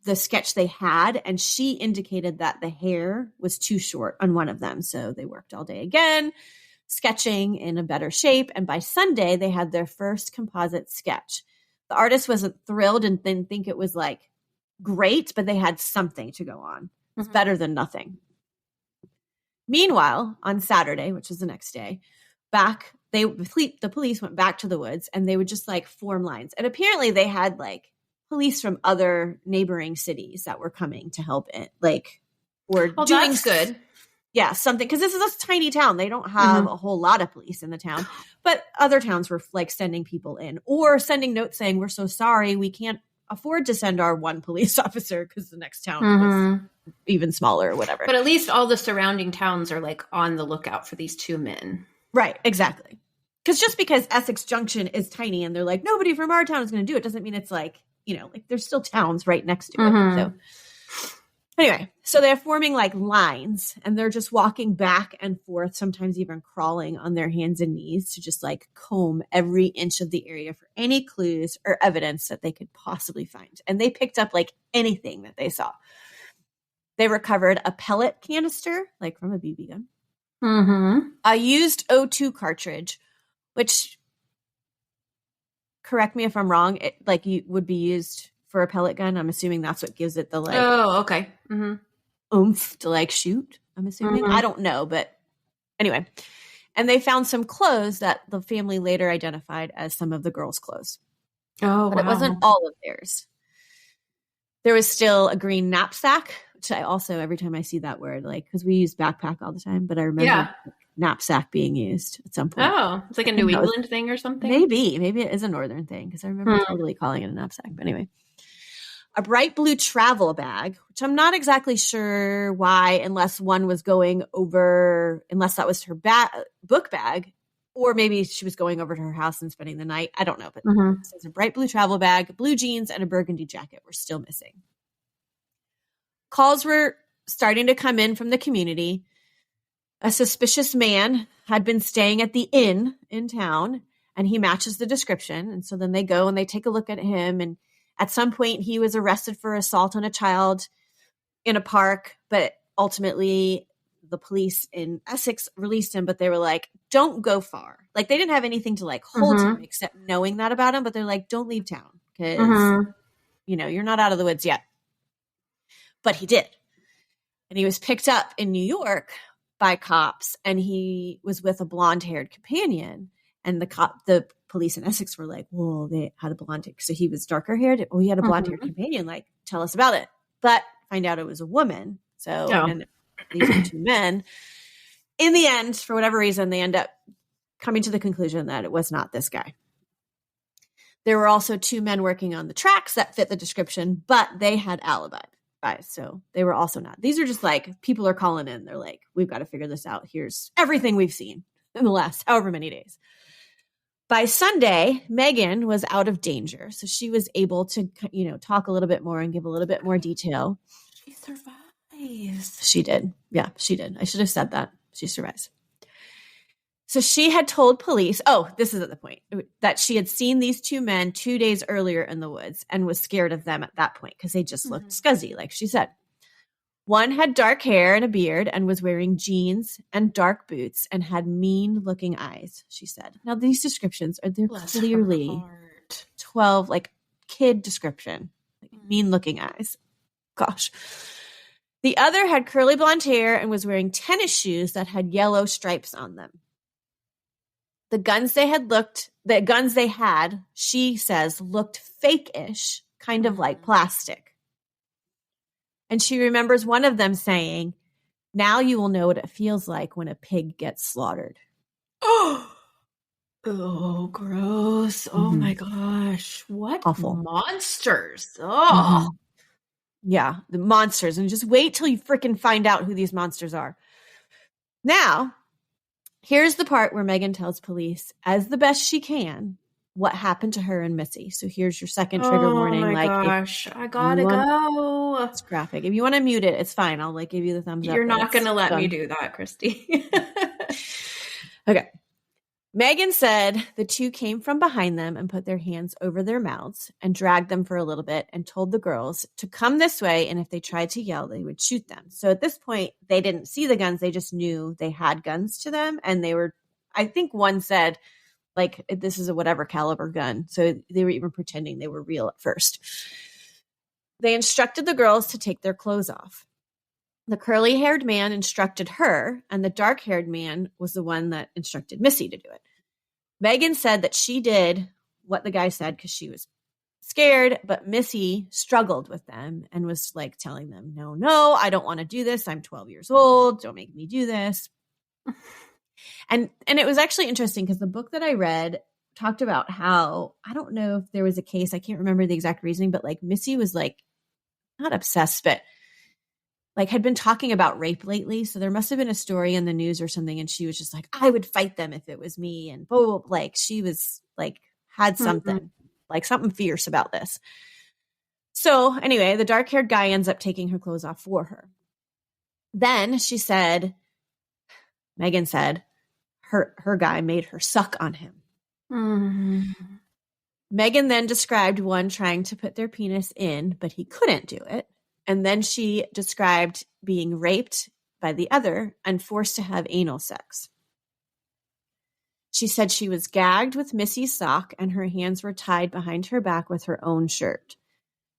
S1: the sketch they had, and she indicated that the hair was too short on one of them. So they worked all day again, sketching in a better shape. And by Sunday, they had their first composite sketch. The artist wasn't thrilled and didn't think it was like great, but they had something to go on. It's better than nothing. Meanwhile, on Saturday, which was the next day, the police went back to the woods and they would just like form lines. And apparently they had like police from other neighboring cities that were coming to help it, like, or doing
S2: that's good.
S1: Yeah, something, because this is a tiny town. They don't have a whole lot of police in the town, but other towns were like sending people in or sending notes saying, we're so sorry, we can't afford to send our one police officer because the next town was even smaller or whatever.
S2: But at least all the surrounding towns are like on the lookout for these two men.
S1: Right, exactly. Because just because Essex Junction is tiny and they're like, nobody from our town is going to do it, doesn't mean it's like, you know, like there's still towns right next to it. So anyway, so they're forming like lines and they're just walking back and forth, sometimes even crawling on their hands and knees to just like comb every inch of the area for any clues or evidence that they could possibly find. And they picked up like anything that they saw. They recovered a pellet canister, like from a BB gun, a used O2 cartridge, which, correct me if I'm wrong, it like you would be used for a pellet gun. I'm assuming that's what gives it the like
S2: okay.
S1: oomph to like shoot. I'm assuming. I don't know, but anyway. And they found some clothes that the family later identified as some of the girls' clothes.
S2: Oh,
S1: but it wasn't all of theirs. There was still a green knapsack, which I also, every time I see that word, like, because we use backpack all the time, but I remember knapsack being used at some point.
S2: Oh, it's like a New England thing or something?
S1: Maybe it is a northern thing, because I remember totally calling it a knapsack. But anyway. A bright blue travel bag, which I'm not exactly sure why, unless one was going over, unless that was her book bag, or maybe she was going over to her house and spending the night. I don't know, but it says a bright blue travel bag, blue jeans, and a burgundy jacket were still missing. Calls were starting to come in from the community. A suspicious man had been staying at the inn in town, and he matches the description. And so then they go and they take a look at him, and at some point, he was arrested for assault on a child in a park, but ultimately the police in Essex released him, but they were like, don't go far. Like, they didn't have anything to like hold him except knowing that about him, but they're like, don't leave town because, you know, you're not out of the woods yet. But he did. And he was picked up in New York by cops, and he was with a blonde-haired companion. And the police in Essex were like, well, they had a blonde hair. So he was darker haired. Oh, he had a blonde haired companion. Like, tell us about it. But find out it was a woman. So and these are two men. In the end, for whatever reason, they end up coming to the conclusion that it was not this guy. There were also two men working on the tracks that fit the description, but they had alibis. So they were also not. These are just like, people are calling in. They're like, we've got to figure this out. Here's everything we've seen in the last however many days. By Sunday, Megan was out of danger. So she was able to, you know, talk a little bit more and give a little bit more detail.
S2: She survives.
S1: She did. Yeah, she did. I should have said that. She survives. So she had told police, this is at the point, that she had seen these two men 2 days earlier in the woods and was scared of them at that point because they just looked scuzzy, like she said. One had dark hair and a beard and was wearing jeans and dark boots and had mean-looking eyes, she said. Now, these descriptions they're clearly 12, like, kid description. Like, mean-looking eyes. Gosh. The other had curly blonde hair and was wearing tennis shoes that had yellow stripes on them. The guns they had, she says, looked fake-ish, kind of like plastic. And she remembers one of them saying, now you will know what it feels like when a pig gets slaughtered.
S2: Oh, gross. Oh my gosh. What
S1: awful
S2: monsters. Oh.
S1: Yeah, the monsters. And just wait till you freaking find out who these monsters are. Now, here's the part where Megan tells police, as the best she can, what happened to her and Missy. So here's your second trigger warning.
S2: Oh my gosh, I gotta go.
S1: It's graphic. If you want to mute it, it's fine. I'll like give you the thumbs up.
S2: You're not going to let me do that, Christy.
S1: Okay. Megan said the two came from behind them and put their hands over their mouths and dragged them for a little bit and told the girls to come this way. And if they tried to yell, they would shoot them. So at this point, they didn't see the guns. They just knew they had guns to them. And they were, I think one said, like, this is a whatever caliber gun. So they were even pretending they were real at first. They instructed the girls to take their clothes off. The curly-haired man instructed her, and the dark-haired man was the one that instructed Missy to do it. Megan said that she did what the guy said because she was scared, but Missy struggled with them and was like telling them, no, I don't want to do this. I'm 12 years old. Don't make me do this. And it was actually interesting because the book that I read talked about how, I don't know if there was a case, I can't remember the exact reasoning, but like Missy was like, not obsessed, but like had been talking about rape lately. So there must have been a story in the news or something. And she was just like, I would fight them if it was me. And like she was like, had something, like something fierce about this. So anyway, the dark-haired guy ends up taking her clothes off for her. Then she said, Megan said, her guy made her suck on him. Megan then described one trying to put their penis in, but he couldn't do it. And then she described being raped by the other and forced to have anal sex. She said she was gagged with Missy's sock and her hands were tied behind her back with her own shirt.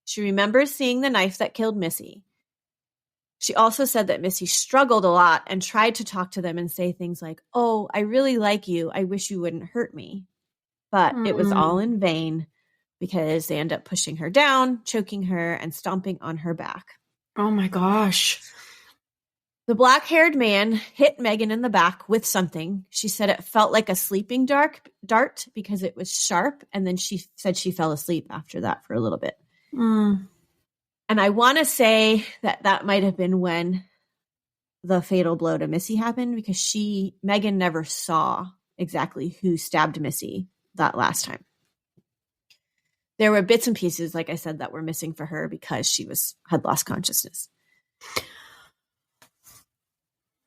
S1: She remembers seeing the knife that killed Missy. She also said that Missy struggled a lot and tried to talk to them and say things like, oh, I really like you. I wish you wouldn't hurt me. But it was all in vain because they end up pushing her down, choking her, and stomping on her back.
S2: Oh my gosh.
S1: The black-haired man hit Megan in the back with something. She said it felt like a sleeping dart because it was sharp. And then she said she fell asleep after that for a little bit. And I want to say that might have been when the fatal blow to Missy happened because Megan never saw exactly who stabbed Missy that last time. There were bits and pieces, like I said, that were missing for her because she had lost consciousness.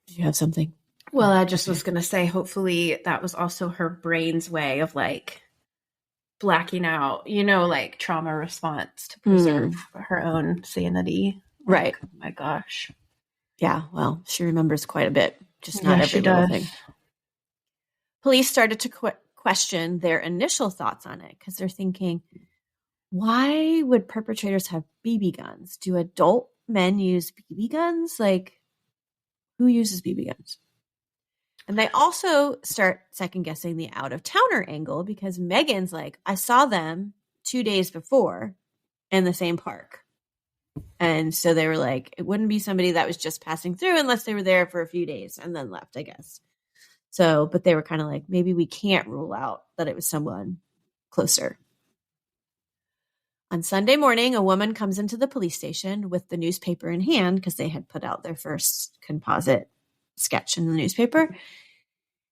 S1: Did you have something?
S2: Well, I just was going to say, hopefully that was also her brain's way of like blacking out, like trauma response to preserve her own sanity.
S1: Right.
S2: Oh my gosh.
S1: Yeah. Well, she remembers quite a bit, just not every little thing. Police started to question their initial thoughts on it because they're thinking, why would perpetrators have BB guns? Do adult men use BB guns? Like, who uses BB guns? And they also start second guessing the out of towner angle because Megan's like, I saw them 2 days before in the same park. And so they were like, it wouldn't be somebody that was just passing through unless they were there for a few days and then left, I guess. So, but they were kind of like, maybe we can't rule out that it was someone closer. On Sunday morning, a woman comes into the police station with the newspaper in hand because they had put out their first composite sketch in the newspaper.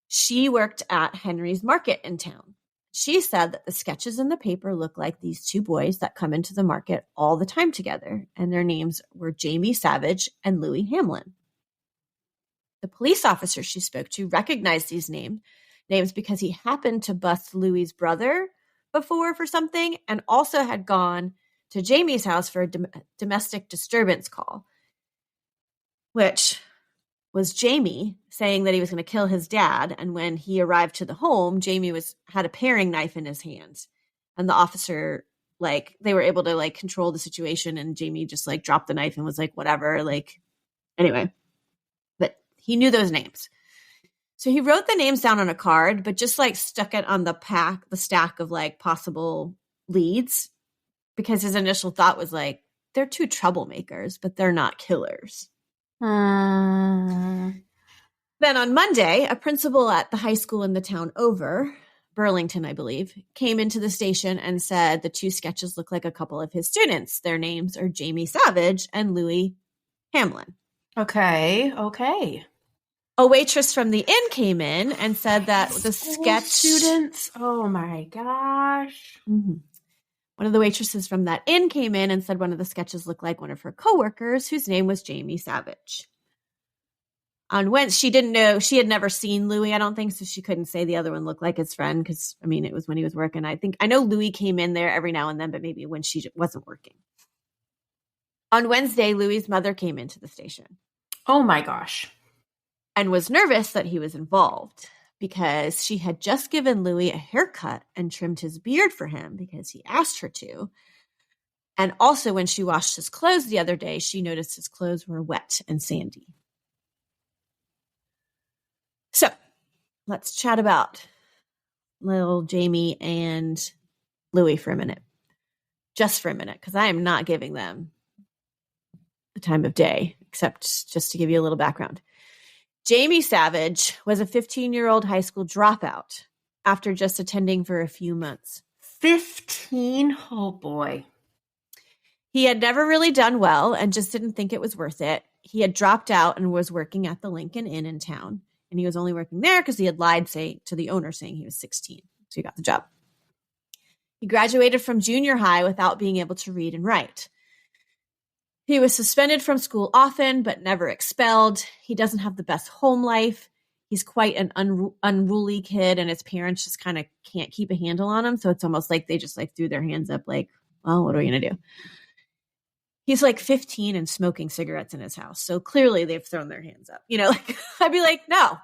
S1: She worked at Henry's Market in town. She said that the sketches in the paper look like these two boys that come into the market all the time together, and their names were Jamie Savage and Louis Hamlin. The police officer she spoke to recognized these names because he happened to bust Louis's brother before for something and also had gone to Jamie's house for a domestic disturbance call, which was Jamie saying that he was going to kill his dad. And when he arrived to the home, Jamie had a paring knife in his hands. And the officer, they were able to control the situation. And Jamie just dropped the knife and was like, whatever. Anyway, but he knew those names. So he wrote the names down on a card, but just stuck it on the stack of possible leads because his initial thought was they're two troublemakers, but they're not killers. Then on Monday, a principal at the high school in the town over, Burlington, I believe, came into the station and said the two sketches look like a couple of his students. Their names are Jamie Savage and Louis Hamlin.
S2: Okay.
S1: A waitress from the inn came in and said that the sketch
S2: students. Oh my gosh.
S1: Mm-hmm. One of the waitresses from that inn came in and said one of the sketches looked like one of her coworkers whose name was Jamie Savage. On Wednesday, she didn't know, she had never seen Louis, I don't think, so she couldn't say the other one looked like his friend because, it was when he was working. I know Louis came in there every now and then, but maybe when she wasn't working. On Wednesday, Louis's mother came into the station.
S2: Oh my gosh.
S1: And was nervous that he was involved because she had just given Louis a haircut and trimmed his beard for him because he asked her to. And also when she washed his clothes the other day, she noticed his clothes were wet and sandy. So let's chat about little Jamie and Louie for a minute. Just for a minute, because I am not giving them the time of day, except just to give you a little background. Jamie Savage was a 15-year-old high school dropout after just attending for a few months.
S2: 15? Oh, boy.
S1: He had never really done well and just didn't think it was worth it. He had dropped out and was working at the Lincoln Inn in town. And he was only working there because he had lied to the owner saying he was 16. So he got the job. He graduated from junior high without being able to read and write. He was suspended from school often, but never expelled. He doesn't have the best home life. He's quite an unruly kid, and his parents just kind of can't keep a handle on him. So it's almost like they just threw their hands up like, well, what are we going to do? He's 15 and smoking cigarettes in his house. So clearly they've thrown their hands up. I'd be like, no,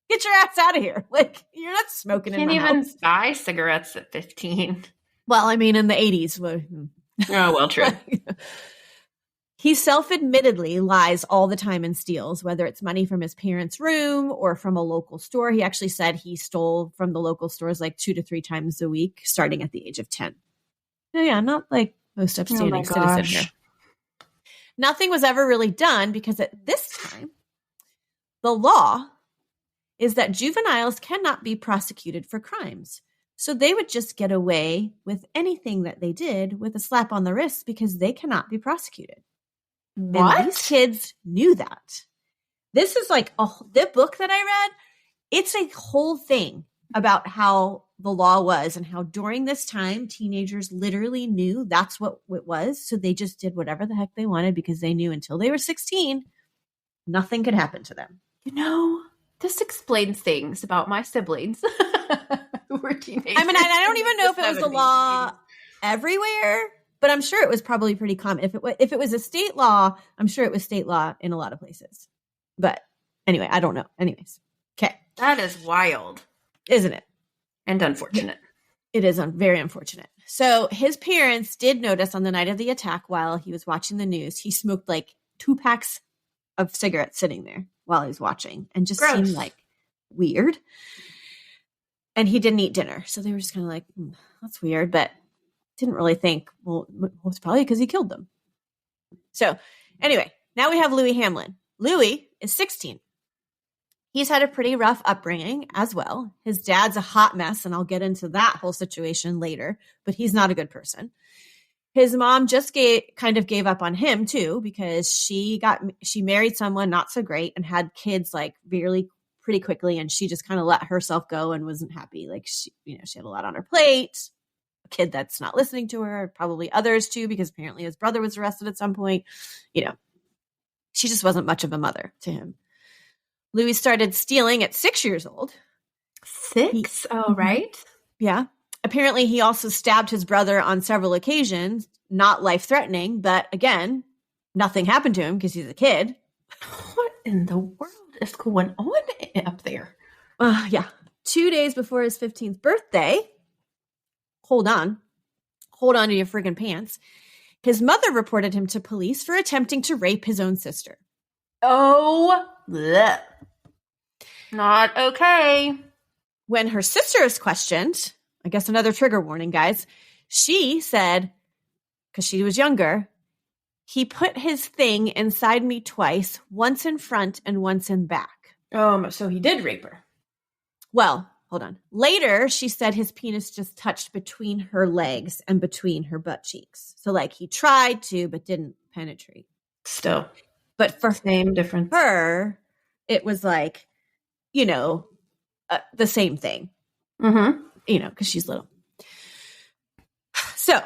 S1: get your ass out of here. You're not smoking in my house.
S2: Can't even buy cigarettes at 15.
S1: Well, in the 80s.
S2: Oh, well, true.
S1: He self-admittedly lies all the time and steals, whether it's money from his parents' room or from a local store. He actually said he stole from the local stores 2 to 3 times a week, starting at the age of 10. So yeah, not most upstanding citizen here. Nothing was ever really done because at this time, the law is that juveniles cannot be prosecuted for crimes. So they would just get away with anything that they did with a slap on the wrist because they cannot be prosecuted.
S2: What?
S1: And these kids knew that. This is the book that I read. It's a whole thing about how the law was and how during this time, teenagers literally knew that's what it was. So they just did whatever the heck they wanted because they knew until they were 16, nothing could happen to them.
S2: This explains things about my siblings who were teenagers.
S1: I don't even know if it was the law everywhere, but I'm sure it was probably pretty common. If it was a state law, I'm sure it was state law in a lot of places. But anyway, I don't know. Anyways. Okay.
S2: That is wild.
S1: Isn't it?
S2: And unfortunate.
S1: It is very unfortunate. So his parents did notice on the night of the attack while he was watching the news, he smoked 2 packs of cigarettes sitting there while he was watching and just seemed weird. And he didn't eat dinner. So they were just kind of that's weird, but didn't really think, well, it's probably because he killed them. So anyway, now we have Louis Hamlin. Louis is 16. He's had a pretty rough upbringing as well. His dad's a hot mess, and I'll get into that whole situation later, but he's not a good person. His mom just kind of gave up on him too, because she married someone not so great and had kids really pretty quickly. And she just kind of let herself go and wasn't happy. She had a lot on her plate, a kid that's not listening to her, probably others too, because apparently his brother was arrested at some point. She just wasn't much of a mother to him. Louis started stealing at 6 years old.
S2: 6? Right.
S1: Yeah. Apparently, he also stabbed his brother on several occasions, not life-threatening, but again, nothing happened to him because he's a kid.
S2: What in the world is going on up there?
S1: Yeah. 2 days before his 15th birthday, hold on to your friggin' pants, his mother reported him to police for attempting to rape his own sister.
S2: Oh, bleh. Not okay.
S1: When her sister is questioned, I guess another trigger warning, guys, she said, because she was younger, he put his thing inside me twice, once in front and once in back.
S2: So he did rape her.
S1: Well, hold on. Later, she said his penis just touched between her legs and between her butt cheeks. So he tried to, but didn't penetrate.
S2: Still.
S1: But for
S2: same difference.
S1: Her, it was the same thing.
S2: Mm-hmm.
S1: Because she's little. So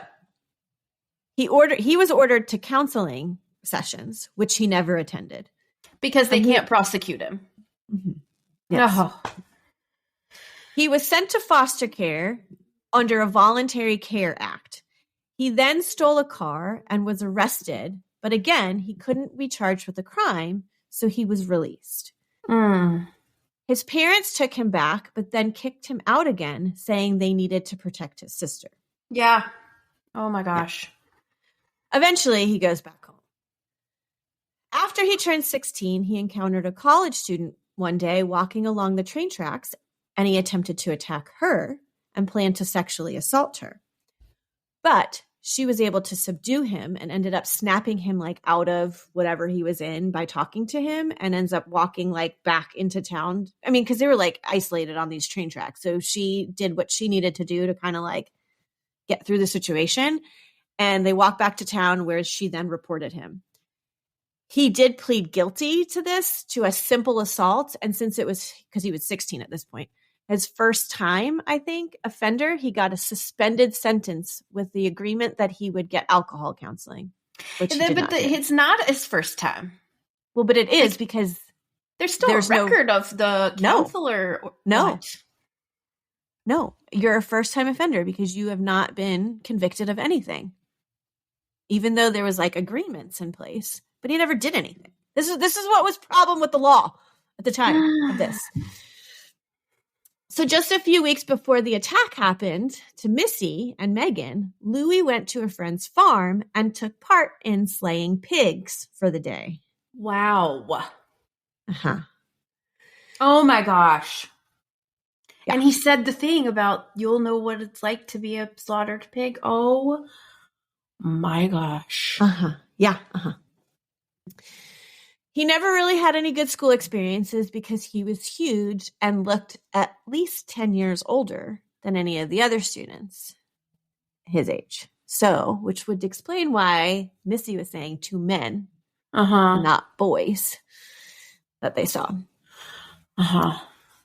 S1: he was ordered to counseling sessions, which he never attended.
S2: Because they can't prosecute him.
S1: Mm-hmm. Yes. Oh. He was sent to foster care under a Voluntary Care Act. He then stole a car and was arrested. But again, he couldn't be charged with a crime, so he was released. His parents took him back, but then kicked him out again, saying they needed to protect his sister.
S2: Yeah. Oh my gosh.
S1: Eventually, he goes back home. After he turned 16, he encountered a college student one day walking along the train tracks, and he attempted to attack her and planned to sexually assault her. But she was able to subdue him and ended up snapping him like out of whatever he was in by talking to him, and ends up walking like back into town. I mean, because they were like isolated on these train tracks. So she did what she needed to do to kind of like get through the situation. And they walked back to town where she then reported him. He did plead guilty to this, to a simple assault. And since it was, because he was 16 at this point, his first time, I think, offender, he got a suspended sentence with the agreement that he would get alcohol counseling. Which
S2: it's not his first time.
S1: Well, but it is, because
S2: there's still a record of the counselor.
S1: No, you're a first-time offender because you have not been convicted of anything. Even though there was like agreements in place, but he never did anything. This is what was problem with the law at the time of this. So just a few weeks before the attack happened to Missy and Megan, Louis went to a friend's farm and took part in slaying pigs for the day.
S2: Wow.
S1: Uh-huh.
S2: Oh my gosh.
S1: Yeah.
S2: And he said the thing about you'll know what it's like to be a slaughtered pig. Oh my gosh.
S1: Uh-huh. Yeah. Uh-huh. He never really had any good school experiences because he was huge and looked at least 10 years older than any of the other students his age. So, which would explain why Missy was saying 2 men, and not boys, that they saw.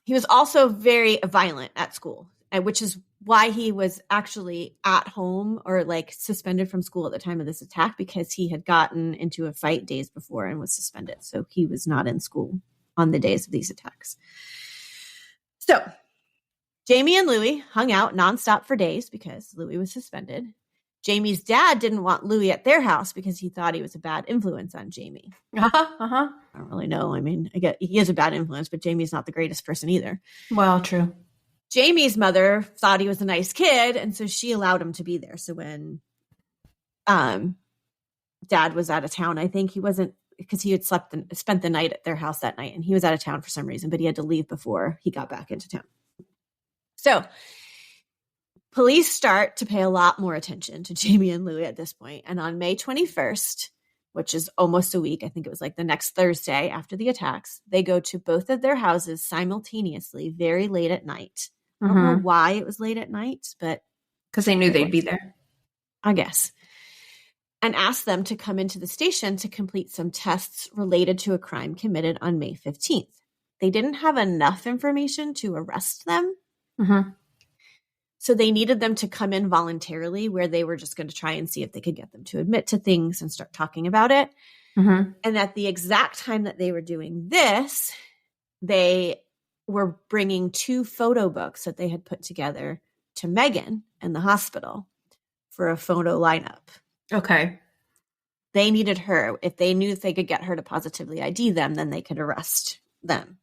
S1: He was also very violent at school, which is why he was actually at home or like suspended from school at the time of this attack, because he had gotten into a fight days before and was suspended. So he was not in school on the days of these attacks. So Jamie and Louis hung out nonstop for days because Louis was suspended. Jamie's dad didn't want Louis at their house because he thought he was a bad influence on Jamie. I don't really know. I mean, I get he is a bad influence, but Jamie's not the greatest person either.
S2: Well, true.
S1: Jamie's mother thought he was a nice kid, and so she allowed him to be there. So when dad was out of town, I think he wasn't, because he had spent the night at their house that night, and he was out of town for some reason, but he had to leave before he got back into town. So police start to pay a lot more attention to Jamie and Louis at this point. And on May 21st, which is almost a week, I think it was like the next Thursday after the attacks, they go to both of their houses simultaneously, very late at night. I don't know why it was late at night, but
S2: because they knew they'd be there,
S1: I guess. And asked them to come into the station to complete some tests related to a crime committed on May 15th. They didn't have enough information to arrest them. So they needed them to come in voluntarily, where they were just going to try and see if they could get them to admit to things and start talking about it. And at the exact time that they were doing this, they were bringing 2 photo books that they had put together to Megan in the hospital for a photo lineup.
S2: Okay.
S1: They needed her. If they knew if they could get her to positively ID them, then they could arrest them.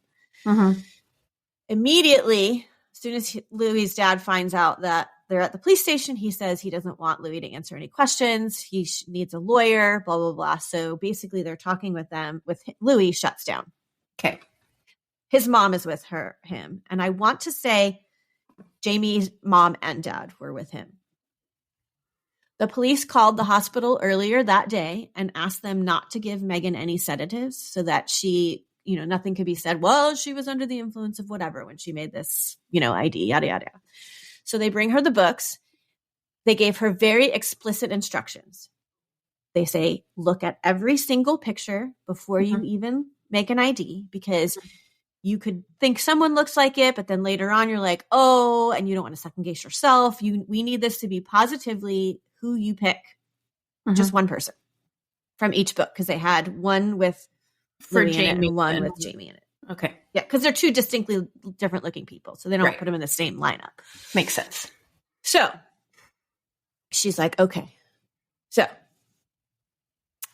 S1: Immediately, as soon as Louis' dad finds out that they're at the police station, he says he doesn't want Louis to answer any questions. He needs a lawyer, blah, blah, blah. So basically they're talking with them, with Louis shuts down.
S2: Okay.
S1: His mom is with him. And I want to say Jamie's mom and dad were with him. The police called the hospital earlier that day and asked them not to give Megan any sedatives so that she, nothing could be said, well, she was under the influence of whatever when she made this, ID, yada, yada. So they bring her the books. They gave her very explicit instructions. They say, look at every single picture before you even make an ID, because you could think someone looks like it, but then later on you're like, oh, and you don't want to second guess yourself. We need this to be positively who you pick. Just one person from each book, because they had one with
S2: for
S1: Jamie
S2: Jamie
S1: and one with Jamie in it.
S2: Okay.
S1: Yeah, because they're 2 distinctly different looking people, so they don't put them in the same lineup.
S2: Makes sense.
S1: So she's like, okay. So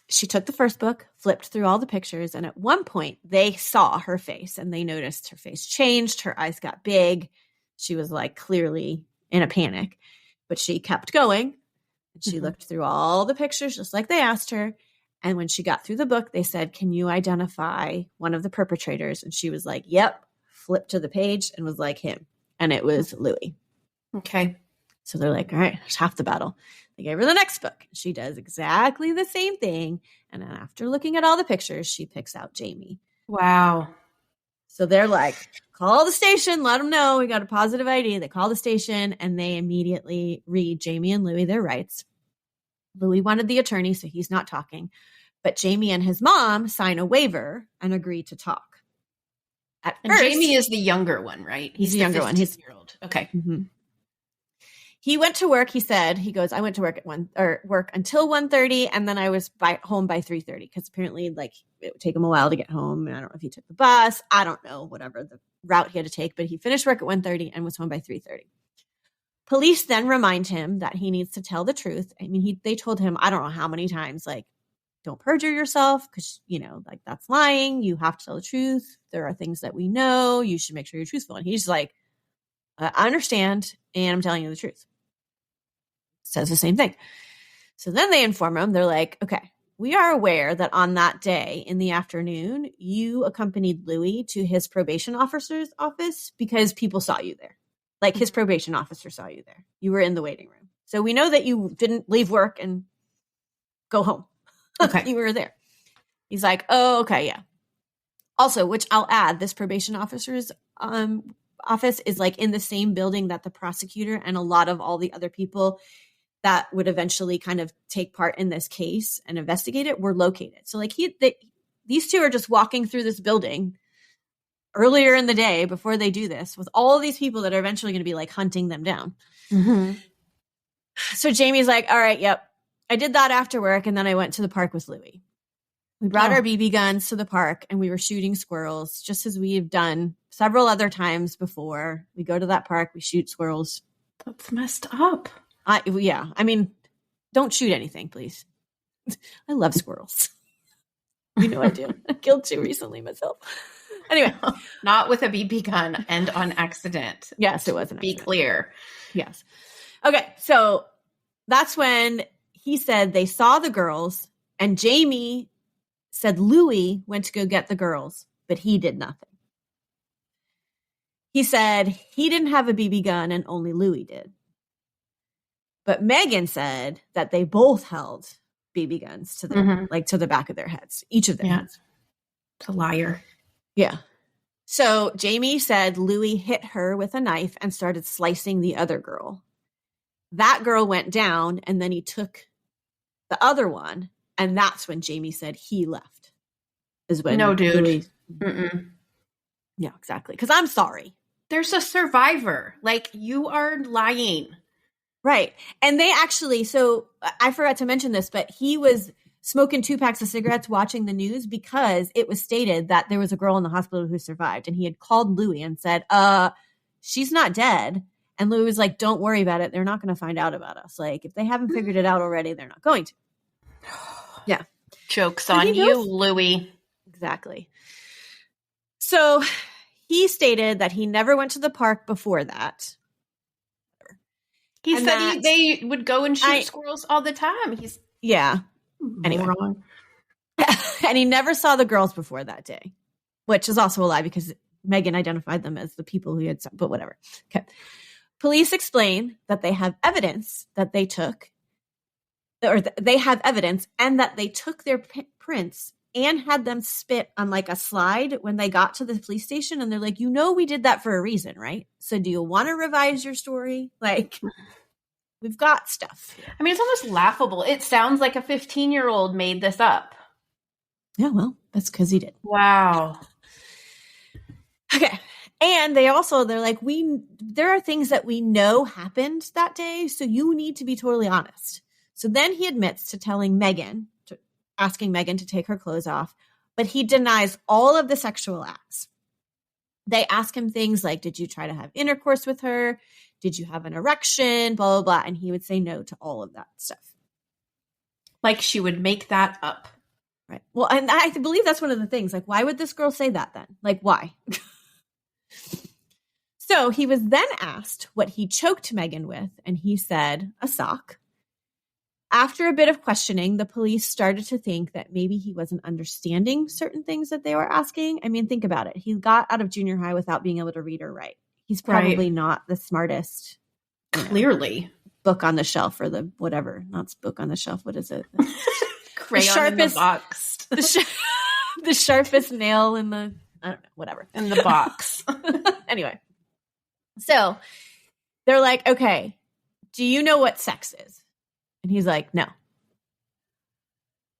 S1: she took the first book, flipped through all the pictures, and at one point they saw her face and they noticed her face changed. Her eyes got big. She was like clearly in a panic, but she kept going. And she looked through all the pictures just like they asked her. And when she got through the book, they said, can you identify one of the perpetrators? And she was like, yep. Flipped to the page and was like, him. And it was Louis.
S2: Okay.
S1: So they're like, all right, there's half the battle. They gave her the next book. She does exactly the same thing. And then after looking at all the pictures, she picks out Jamie.
S2: Wow.
S1: So they're like, call the station, let them know we got a positive ID. They call the station and they immediately read Jamie and Louis their rights. Louis wanted the attorney, so he's not talking. But Jamie and his mom sign a waiver and agree to talk. At
S2: and
S1: first,
S2: Jamie is the younger one, right?
S1: He's the younger one. He's
S2: 15-year-old. Okay.
S1: Mm-hmm. He went to work. He said, he goes, I went to work at work until 1:30, and then I was home by 3:30 because apparently, like, it would take him a while to get home. And I don't know if he took the bus. I don't know, whatever the route he had to take, but he finished work at 1:30 and was home by 3:30. Police then remind him that he needs to tell the truth. I mean, they told him, I don't know how many times, like, don't perjure yourself because, you know, like, that's lying. You have to tell the truth. There are things that we know. You should make sure you're truthful. And he's like, I understand, and I'm telling you the truth. Says the same thing. So then they inform him, they're like, okay, we are aware that on that day in the afternoon, you accompanied Louis to his probation officer's office because people saw you there. Like, his probation officer saw you there. You were in the waiting room. So we know that you didn't leave work and go home.
S2: Okay.
S1: You were there. He's like, oh, okay, yeah. Also, which I'll add, this probation officer's office is like in the same building that the prosecutor and a lot of all the other people that would eventually kind of take part in this case and investigate it were located. So like these two are just walking through this building earlier in the day before they do this with all these people that are eventually going to be like hunting them down.
S2: Mm-hmm.
S1: So Jamie's like, all right, yep. I did that after work. And then I went to the park with Louis. We brought our BB guns to the park and we were shooting squirrels just as we've done several other times before. We go to that park, we shoot squirrels.
S2: That's messed up.
S1: Yeah. I mean, don't shoot anything, please. I love squirrels. You know I do. I killed 2 recently myself. Anyway.
S2: Not with a BB gun and on accident.
S1: Yes, it was an
S2: Be
S1: accident.
S2: clear.
S1: Yes. Okay. So that's when he said they saw the girls and Jamie said Louis went to go get the girls, but he did nothing. He said he didn't have a BB gun and only Louis did. But Megan said that they both held BB guns to their like to the back of their heads, each of their heads.
S2: It's a liar.
S1: Yeah. So Jamie said Louis hit her with a knife and started slicing the other girl. That girl went down and then he took the other one. And that's when Jamie said he left. Is when
S2: no, dude.
S1: Louis, yeah, exactly. Because I'm sorry.
S2: There's a survivor. Like, you are lying.
S1: Right. And they actually, so I forgot to mention this, but he was smoking 2 packs of cigarettes watching the news because it was stated that there was a girl in the hospital who survived. And he had called Louis and said, she's not dead. And Louis was like, don't worry about it. They're not going to find out about us. Like, if they haven't figured it out already, they're not going to. Yeah.
S2: Joke's on you, Louis.
S1: Exactly. So he stated that he never went to the park before that.
S2: He said they would go and shoot squirrels all the time.
S1: Yeah. Anyway. And he never saw the girls before that day, which is also a lie because Megan identified them as the people who had, but whatever. Okay. Police explain that they have evidence that they took, or they have evidence and that they took their prints and had them spit on like a slide when they got to the police station. And they're like, you know, we did that for a reason, right? So do you want to revise your story? Like, we've got stuff.
S2: I mean, it's almost laughable. It sounds like a 15-year-old made this up.
S1: Yeah, well, that's because he did.
S2: Wow.
S1: Okay. And they're like, there are things that we know happened that day. So you need to be totally honest. So then he admits to asking Megan to take her clothes off, but he denies all of the sexual acts. They ask him things like, did you try to have intercourse with her? Did you have an erection? Blah, blah, blah. And he would say no to all of that stuff.
S2: Like she would make that up.
S1: Right. Well, and I believe that's one of the things. Like, why would this girl say that then? Like, why? So he was then asked what he choked Megan with, and he said a sock. After a bit of questioning, the police started to think that maybe he wasn't understanding certain things that they were asking. I mean, think about it. He got out of junior high without being able to read or write. He's probably not the smartest.
S2: Clearly.
S1: Book on the shelf or the whatever. Not book on the shelf. What is it?
S2: Crayon the sharpest, in the box.
S1: The sharpest nail in the, I don't know, whatever.
S2: In the box.
S1: Anyway. So they're like, okay, do you know what sex is? And he's like, no.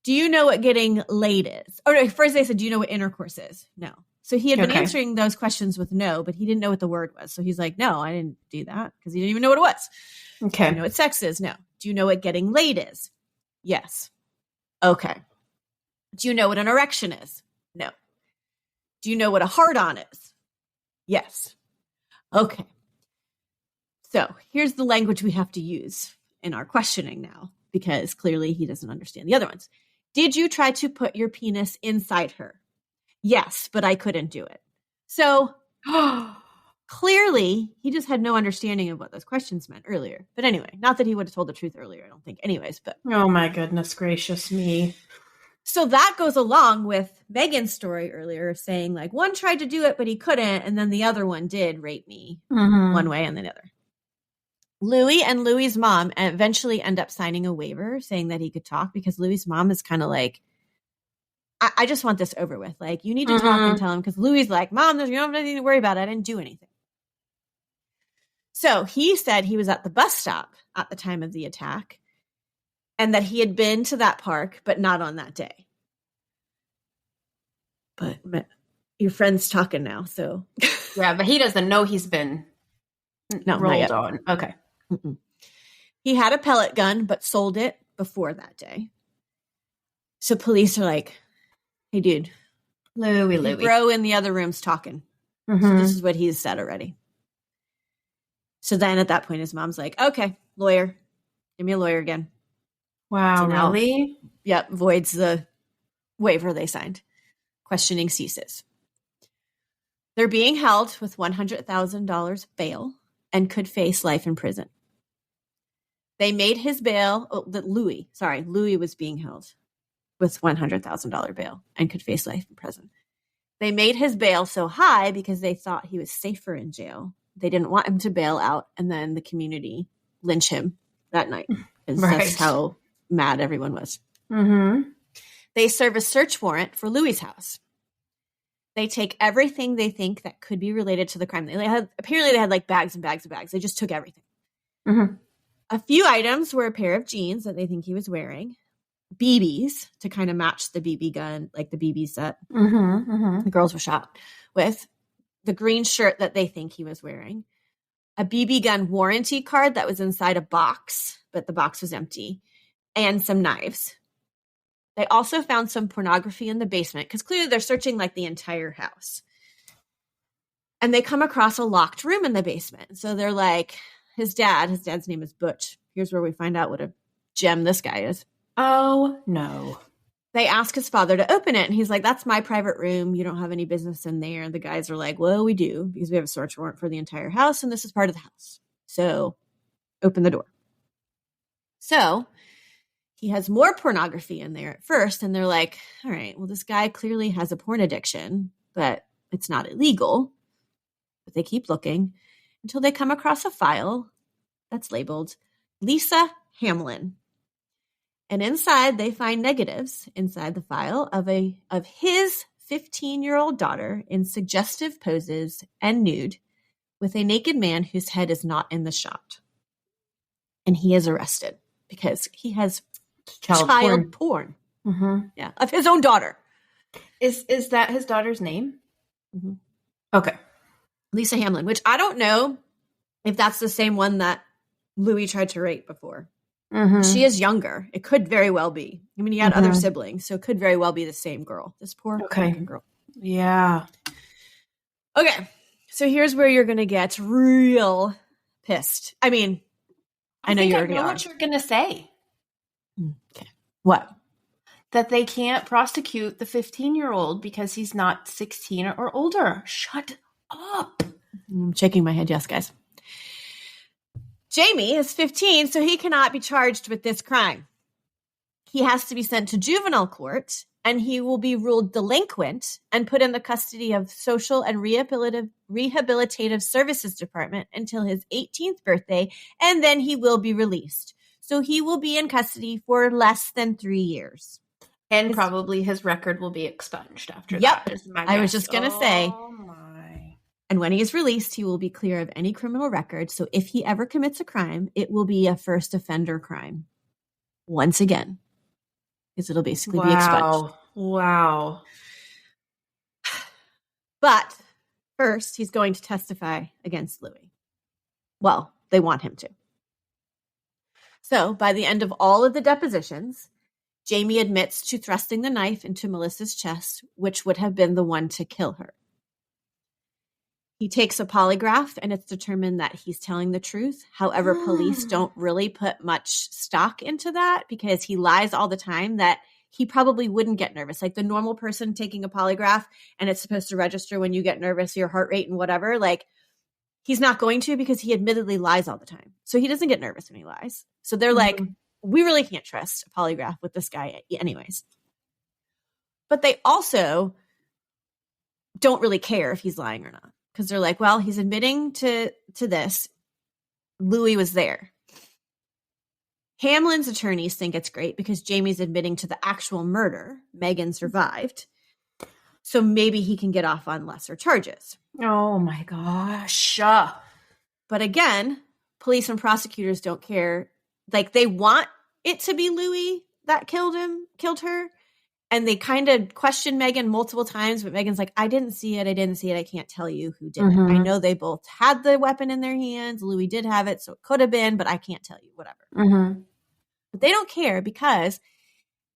S1: Do you know what getting laid is? Or no, first they said, do you know what intercourse is? No. So he had been answering those questions with no, but he didn't know what the word was. So he's like, no, I didn't do that because he didn't even know what it was.
S2: Okay.
S1: Do you know what sex is? No. Do you know what getting laid is? Yes. Okay. Do you know what an erection is? No. Do you know what a hard-on is? Yes. Okay. So here's the language we have to use in our questioning now, because clearly he doesn't understand the other ones. Did you try to put your penis inside her? Yes, but I couldn't do it. So clearly he just had no understanding of what those questions meant earlier. But anyway, not that he would have told the truth earlier, I don't think anyways, but.
S2: Oh my goodness gracious me.
S1: So that goes along with Megan's story earlier saying like one tried to do it, but he couldn't. And then the other one did rape me one way and the other. Louis and Louis's mom eventually end up signing a waiver saying that he could talk because Louis's mom is kind of like, I just want this over with. Like, you need to talk and tell him because Louis's like, Mom, you don't have anything to worry about. I didn't do anything. So he said he was at the bus stop at the time of the attack and that he had been to that park, but not on that day. But your friend's talking now, so.
S2: Yeah, but he doesn't know he's been rolled on. Okay.
S1: Mm-mm. He had a pellet gun, but sold it before that day. So police are like, hey, dude.
S2: Louis.
S1: Bro in the other room's talking. So this is what he's said already. So then at that point, his mom's like, okay, lawyer. Give me a lawyer again.
S2: Wow,
S1: so now,
S2: really?
S1: Yep, voids the waiver they signed. Questioning ceases. They're being held with $100,000 bail and could face life in prison. They made his bail, Louis was being held with $100,000 bail and could face life in prison. They made his bail so high because they thought he was safer in jail. They didn't want him to bail out and then the community lynch him that night. That's how mad everyone was. They serve a search warrant for Louis's house. They take everything they think that could be related to the crime. Apparently they had like bags and bags of bags. They just took everything. A few items were a pair of jeans that they think he was wearing, BBs to kind of match the BB gun, like the BB set the girls were shot with, the green shirt that they think he was wearing, a BB gun warranty card that was inside a box, but the box was empty, and some knives. They also found some pornography in the basement because clearly they're searching like the entire house. And they come across a locked room in the basement. So they're like, his dad's name is Butch. Here's where we find out what a gem this guy is.
S2: Oh, no.
S1: They ask his father to open it. And he's like, that's my private room. You don't have any business in there. And the guys are like, well, we do because we have a search warrant for the entire house. And this is part of the house. So open the door. So he has more pornography in there at first. And they're like, all right, well, this guy clearly has a porn addiction, but it's not illegal. But they keep looking until they come across a file that's labeled Lisa Hamlin. And inside they find negatives inside the file of his 15-year-old daughter in suggestive poses and nude with a naked man whose head is not in the shot. And he is arrested because he has child porn. Yeah, of his own daughter.
S2: Is that his daughter's name? Okay.
S1: Lisa Hamlin, which I don't know if that's the same one that Louis tried to rape before. She is younger. It could very well be. I mean, he had other siblings, so it could very well be the same girl. This poor girl.
S2: Yeah.
S1: Okay. So here's where you're going to get real pissed. I mean, I know you already know
S2: what you're going to say.
S1: Okay. What?
S2: That they can't prosecute the 15-year-old because he's not 16 or older. Shut up.
S1: I'm shaking my head. Yes, guys. Jamie is 15, so he cannot be charged with this crime. he has to be sent to juvenile court, and he will be ruled delinquent and put in the custody of Social and Rehabilitative Services Department until his 18th birthday, and then he will be released. So he will be in custody for less than 3 years.
S2: And probably his record will be expunged after that.
S1: Yep. I was just going to say.
S2: Oh, my.
S1: And when he is released, he will be clear of any criminal record. So if he ever commits a crime, it will be a first offender crime. Once again. Because it'll basically be expunged.
S2: Wow.
S1: But first, he's going to testify against Louis. Well, they want him to. So by the end of all of the depositions, Jamie admits to thrusting the knife into Melissa's chest, which would have been the one to kill her. He takes a polygraph, and it's determined that he's telling the truth. However, police don't really put much stock into that because he lies all the time that he probably wouldn't get nervous. Like the normal person taking a polygraph, and it's supposed to register when you get nervous, your heart rate and whatever. Like he's not going to because he admittedly lies all the time. So he doesn't get nervous when he lies. So they're like, we really can't trust a polygraph with this guy anyways. But they also don't really care if he's lying or not. Because they're like, well, he's admitting to this. Louis was there. Hamlin's attorneys think it's great because Jamie's admitting to the actual murder. Megan survived. So maybe he can get off on lesser charges.
S2: Oh, my gosh.
S1: But again, police and prosecutors don't care. Like they want it to be Louis that killed her. And they kind of questioned Megan multiple times, but Megan's like, I didn't see it. I can't tell you who did it. I know they both had the weapon in their hands. Louis did have it, so it could have been, but I can't tell you, whatever. But they don't care because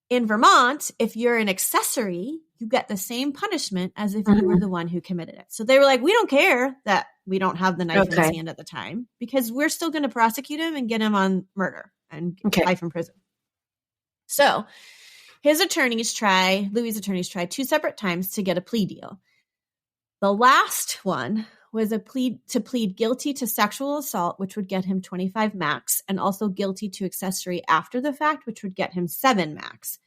S1: in Vermont, if you're an accessory, you get the same punishment as if you were the one who committed it. So they were like, we don't care that we don't have the knife in his hand at the time because we're still going to prosecute him and get him on murder and life in prison. So Louis' attorneys tried 2 separate times to get a plea deal. The last one was to plead guilty to sexual assault, which would get him 25 max, and also guilty to accessory after the fact, which would get him 7 max.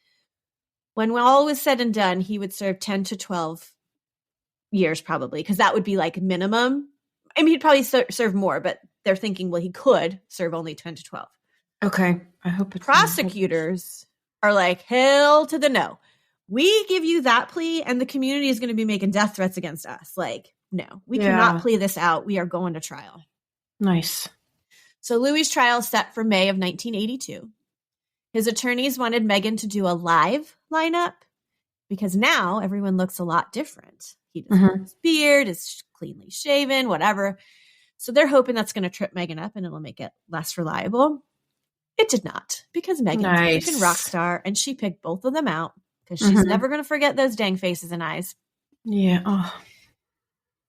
S1: When all was said and done, he would serve 10 to 12 years probably, because that would be like minimum. I mean, he'd probably serve more, but they're thinking, well, he could serve only 10 to 12.
S2: Okay. I hope it's
S1: prosecutors are like, hell to the no. We give you that plea and the community is going to be making death threats against us. Like, no, we cannot plea this out. We are going to trial.
S2: Nice.
S1: So Louis' trial is set for May of 1982. His attorneys wanted Megan to do a live lineup because now everyone looks a lot different. He doesn't have his beard, is cleanly shaven, whatever. So they're hoping that's going to trip Megan up and it'll make it less reliable. It did not, because Megan's a freaking rock star, and she picked both of them out because she's never going to forget those dang faces and eyes.
S2: Yeah. Oh.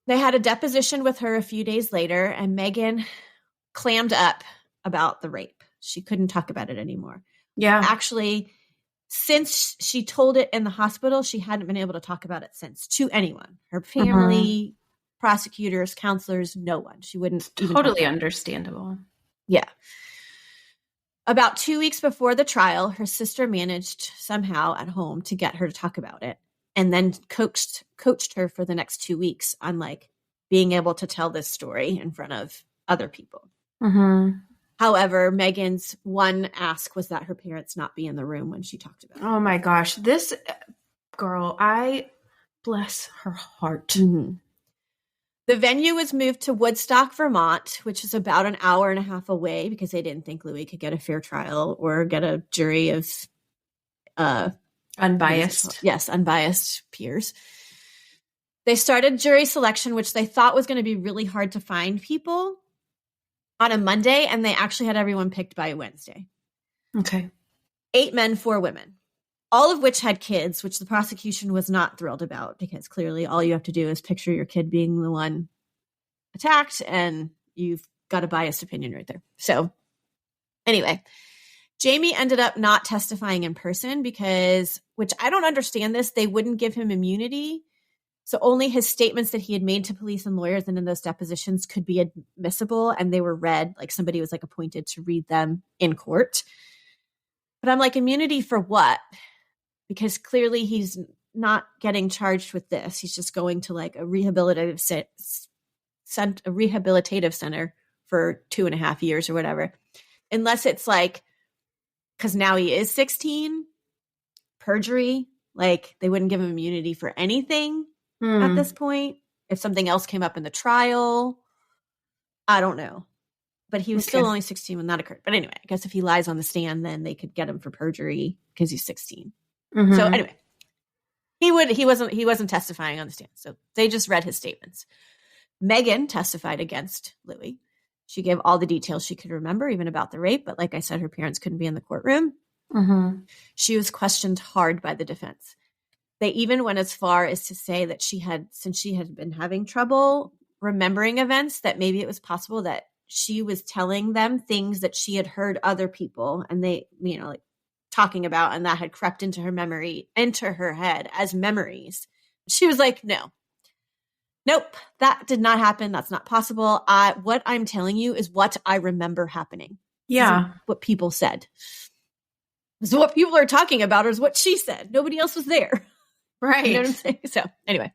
S1: They had a deposition with her a few days later, and Megan clammed up about the rape. She couldn't talk about it anymore.
S2: Yeah.
S1: Actually, since she told it in the hospital, she hadn't been able to talk about it since to anyone. Her family, prosecutors, counselors, no one. She wouldn't.
S2: Totally understandable.
S1: Yeah. About 2 weeks before the trial, her sister managed somehow at home to get her to talk about it, and then coached her for the next 2 weeks on like being able to tell this story in front of other people. However, Megan's one ask was that her parents not be in the room when she talked about it.
S2: Oh my gosh. This girl, I bless her heart.
S1: The venue was moved to Woodstock, Vermont, which is about an hour and a half away because they didn't think Louis could get a fair trial or get a jury of
S2: unbiased.
S1: Yes, unbiased peers. They started jury selection, which they thought was going to be really hard to find people, on a Monday, and they actually had everyone picked by Wednesday.
S2: Okay.
S1: 8 men, 4 women, all of which had kids, which the prosecution was not thrilled about because clearly all you have to do is picture your kid being the one attacked and you've got a biased opinion right there. So anyway, Jamie ended up not testifying in person because, which I don't understand this, they wouldn't give him immunity. So only his statements that he had made to police and lawyers and in those depositions could be admissible, and they were read, like somebody was like appointed to read them in court. But I'm like, immunity for what? Because clearly he's not getting charged with this. He's just going to like a rehabilitative center for 2.5 years or whatever. Unless it's like, because now he is 16, perjury, like they wouldn't give him immunity for anything at this point. If something else came up in the trial, I don't know. But he was still only 16 when that occurred. But anyway, I guess if he lies on the stand, then they could get him for perjury because he's 16. Mm-hmm. So anyway, he wasn't testifying on the stand. So they just read his statements. Megan testified against Louis. She gave all the details she could remember, even about the rape. But like I said, her parents couldn't be in the courtroom. Mm-hmm. She was questioned hard by the defense. They even went as far as to say that since she had been having trouble remembering events, that maybe it was possible that she was telling them things that she had heard other people and they, like talking about, and that had crept into her head as memories. She was like, nope, that did not happen. That's not possible. What I'm telling you is what I remember happening. Yeah. What people said. So what people are talking about is what she said. Nobody else was there. Right. You know what I'm saying? So anyway,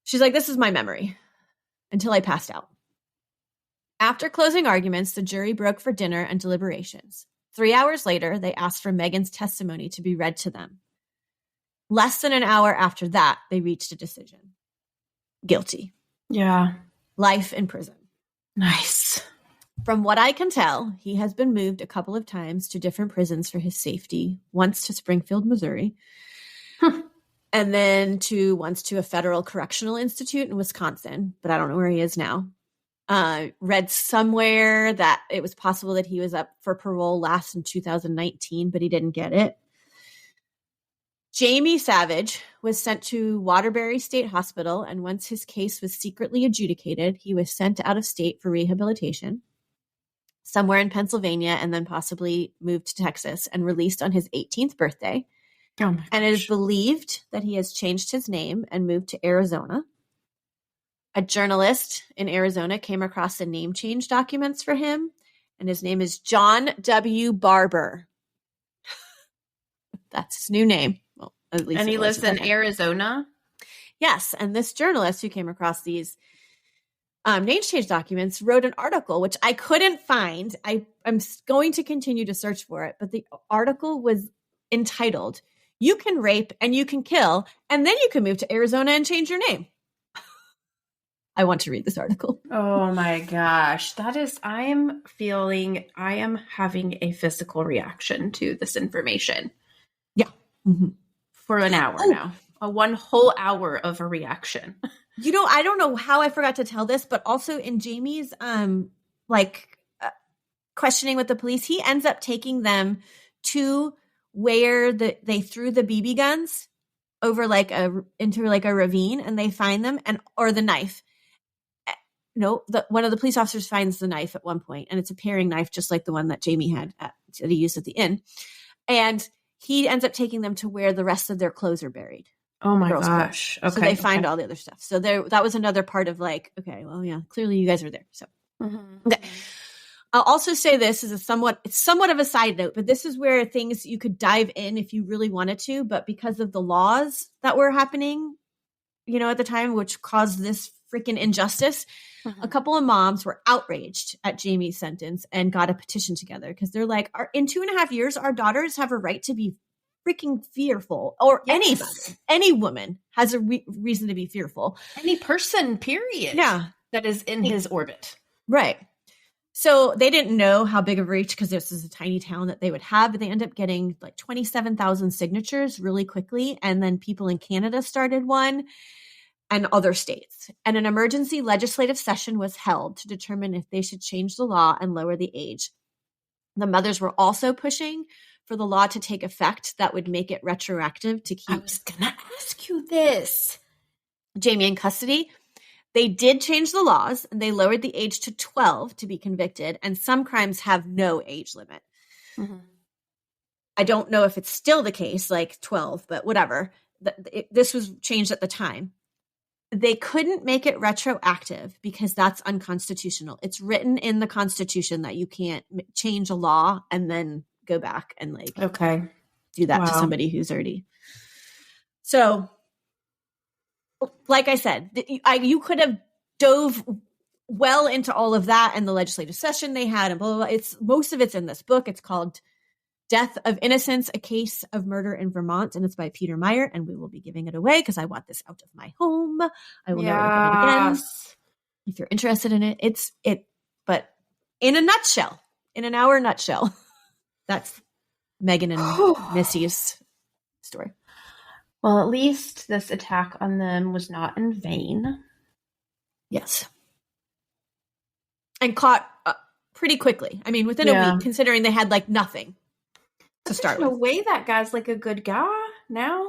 S1: she's like, this is my memory until I passed out. After closing arguments, the jury broke for dinner and deliberations. 3 hours later, they asked for Megan's testimony to be read to them. Less than an hour after that, they reached a decision. Guilty. Yeah. Life in prison. Nice. From what I can tell, he has been moved a couple of times to different prisons for his safety. Once to Springfield, Missouri. And then once to a federal correctional institute in Wisconsin. But I don't know where he is now. Read somewhere that it was possible that he was up for parole last in 2019, but he didn't get it. Jamie Savage was sent to Waterbury State Hospital, and once his case was secretly adjudicated, he was sent out of state for rehabilitation somewhere in Pennsylvania and then possibly moved to Texas and released on his 18th birthday. Oh my gosh. And it is believed that he has changed his name and moved to Arizona. A journalist in Arizona came across the name change documents for him, and his name is John W. Barber. That's his new name. Well, at least. And he lives in Arizona? Yes, and this journalist who came across these name change documents wrote an article, which I couldn't find. I'm going to continue to search for it, but the article was entitled, "You Can Rape and You Can Kill, and then you can move to Arizona and change your name." I want to read this article. Oh my gosh. I am having a physical reaction to this information. Yeah. Mm-hmm. For an hour now. One whole hour of a reaction. I don't know how I forgot to tell this, but also in Jamie's questioning with the police, he ends up taking them to where they threw the BB guns over into a ravine, and they find them or the knife. No, one of the police officers finds the knife at one point, and it's a paring knife, just like the one that Jamie had that he used at the inn. And he ends up taking them to where the rest of their clothes are buried. Oh my gosh. Okay. So they find all the other stuff. So that was another part of okay, well, yeah, clearly you guys are there. So, okay. I'll also say this is it's somewhat of a side note, but this is where things you could dive in if you really wanted to, but because of the laws that were happening, at the time, which caused this freaking injustice, a couple of moms were outraged at Jamie's sentence and got a petition together because they're like, in 2.5 years, our daughters have a right to be freaking fearful, or yes. Any woman has a reason to be fearful. Any person, period. Yeah. That is in his orbit. Right. So they didn't know how big of a reach, because this is a tiny town, that they would have, but they ended up getting 27,000 signatures really quickly. And then people in Canada started one, and other states. And an emergency legislative session was held to determine if they should change the law and lower the age. The mothers were also pushing for the law to take effect that would make it retroactive to keep. I was going to ask you this. Jamie in custody. They did change the laws, and they lowered the age to 12 to be convicted, and some crimes have no age limit. Mm-hmm. I don't know if it's still the case, 12, but whatever. This was changed at the time. They couldn't make it retroactive because that's unconstitutional. It's written in the Constitution that you can't change a law and then go back and like do that to
S2: Wow.
S1: somebody who's already. So, like I said, you could have dove well into all of that and the legislative session they had and blah, blah, blah. Most of it's in this book. It's called Death of Innocence, A Case of Murder in Vermont, and it's by Peter Meyer, and we will be giving it away because I want this out of my home. I will never get it again. If you're interested in it, but in a nutshell, in an hour nutshell, that's Megan and Missy's story.
S2: Well, at least this attack on them was not in vain.
S1: Yes. And caught pretty quickly. I mean, within a week, considering they had like nothing to start with.
S2: There's no way that guy's like a good guy now.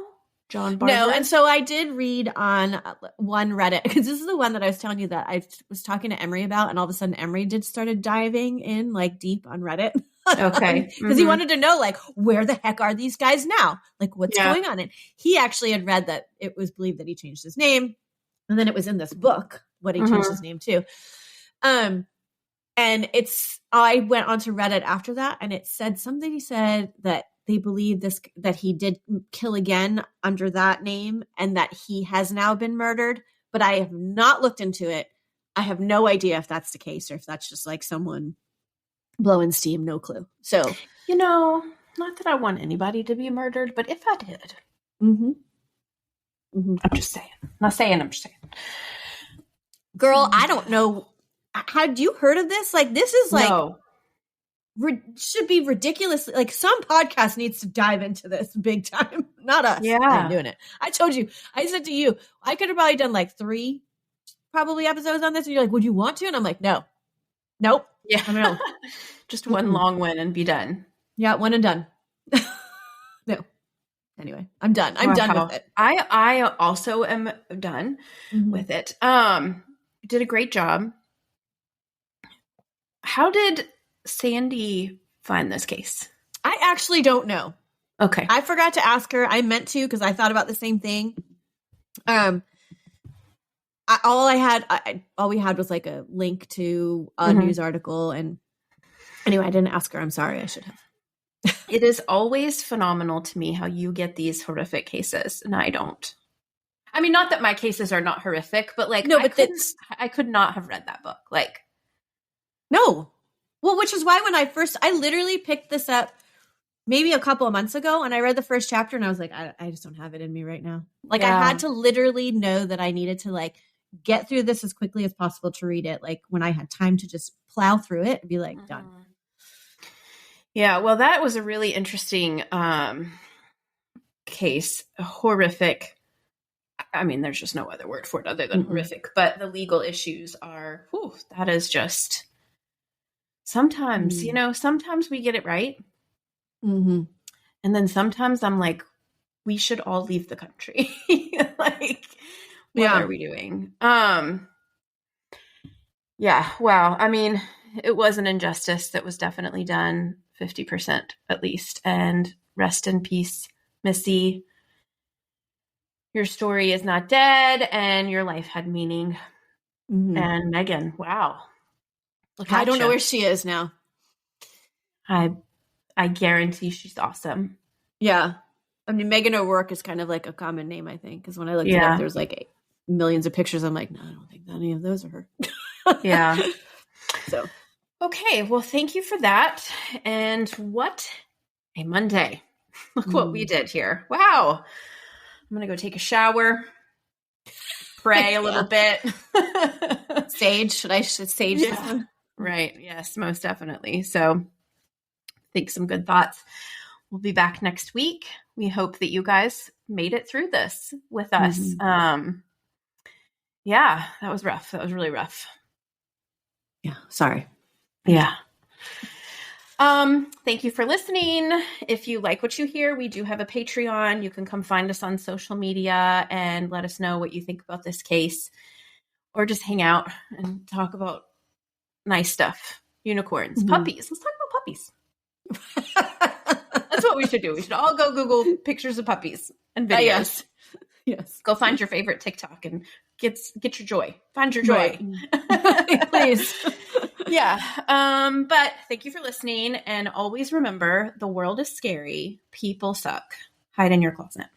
S2: John Barber.
S1: No, and so I did read on one Reddit, because this is the one that I was telling you that I was talking to Emery about, and all of a sudden Emery started diving in like deep on Reddit.
S2: Okay.
S1: Because he wanted to know like, where the heck are these guys now? Like, what's going on? And he actually had read that it was believed that he changed his name. And then it was in this book what he changed his name to. And I went onto Reddit after that, and it said, somebody said that they believe that he did kill again under that name and that he has now been murdered, but I have not looked into it. I have no idea if that's the case or if that's just like someone blowing steam, no clue. So,
S2: not that I want anybody to be murdered, but if I did, I'm just saying. Not saying, I'm just saying.
S1: Girl, I don't know. Had you heard of this? Like, this is like, should be ridiculous. Like, some podcast needs to dive into this big time. Not us.
S2: Yeah.
S1: I'm doing it. I told you. I said to you, I could have probably done like 3 probably episodes on this. And you're like, would you want to? And I'm like, no. Nope.
S2: Yeah.
S1: I know.
S2: Just one long one and be done.
S1: Yeah, one and done. No. Anyway, I'm done. I'm done with it.
S2: I also am done with it. You did a great job. How did Sandy find this case?
S1: I actually don't know.
S2: Okay.
S1: I forgot to ask her. I meant to because I thought about the same thing. All we had was like a link to a news article, and anyway, I didn't ask her. I'm sorry. I should have.
S2: It is always phenomenal to me how you get these horrific cases and I don't. I mean, not that my cases are not horrific, but like, I could not have read that book. Like,
S1: no. Well, which is why when I literally picked this up maybe a couple of months ago, and I read the first chapter and I was like, I just don't have it in me right now. Like, I had to literally know that I needed to like get through this as quickly as possible to read it. Like, when I had time to just plow through it and be like, done.
S2: Yeah, well, that was a really interesting case. Horrific. I mean, there's just no other word for it other than horrific. But the legal issues are, that is just, sometimes, sometimes we get it right. And then sometimes I'm like, we should all leave the country. Like, what are we doing? Yeah, wow. I mean, it was an injustice that was definitely done. 50% at least. And rest in peace, Missy. Your story is not dead and your life had meaning. And Megan, wow.
S1: I don't know where she is now.
S2: I guarantee she's awesome.
S1: Yeah. I mean, Megan O'Rourke is kind of like a common name, I think, because when I looked it up, there's like millions of pictures. I'm like, no, I don't think any of those are her.
S2: Yeah.
S1: So.
S2: Okay, well, thank you for that. And what a Monday. Look what we did here. Wow. I'm going to go take a shower, pray a little bit.
S1: Sage. Should I sage this one?
S2: Right. Yes, most definitely. So think some good thoughts. We'll be back next week. We hope that you guys made it through this with us. Yeah, that was rough. That was really rough.
S1: Yeah. Sorry.
S2: Yeah. Thank you for listening. If you like what you hear, we do have a Patreon. You can come find us on social media and let us know what you think about this case, or just hang out and talk about nice stuff. Unicorns, puppies. Let's talk about puppies. That's what we should do. We should all go Google pictures of puppies and videos.
S1: Yes.
S2: Go find your favorite TikTok and get your joy. Find your joy.
S1: Right. Please.
S2: Yeah. But thank you for listening. And always remember, the world is scary. People suck. Hide in your closet.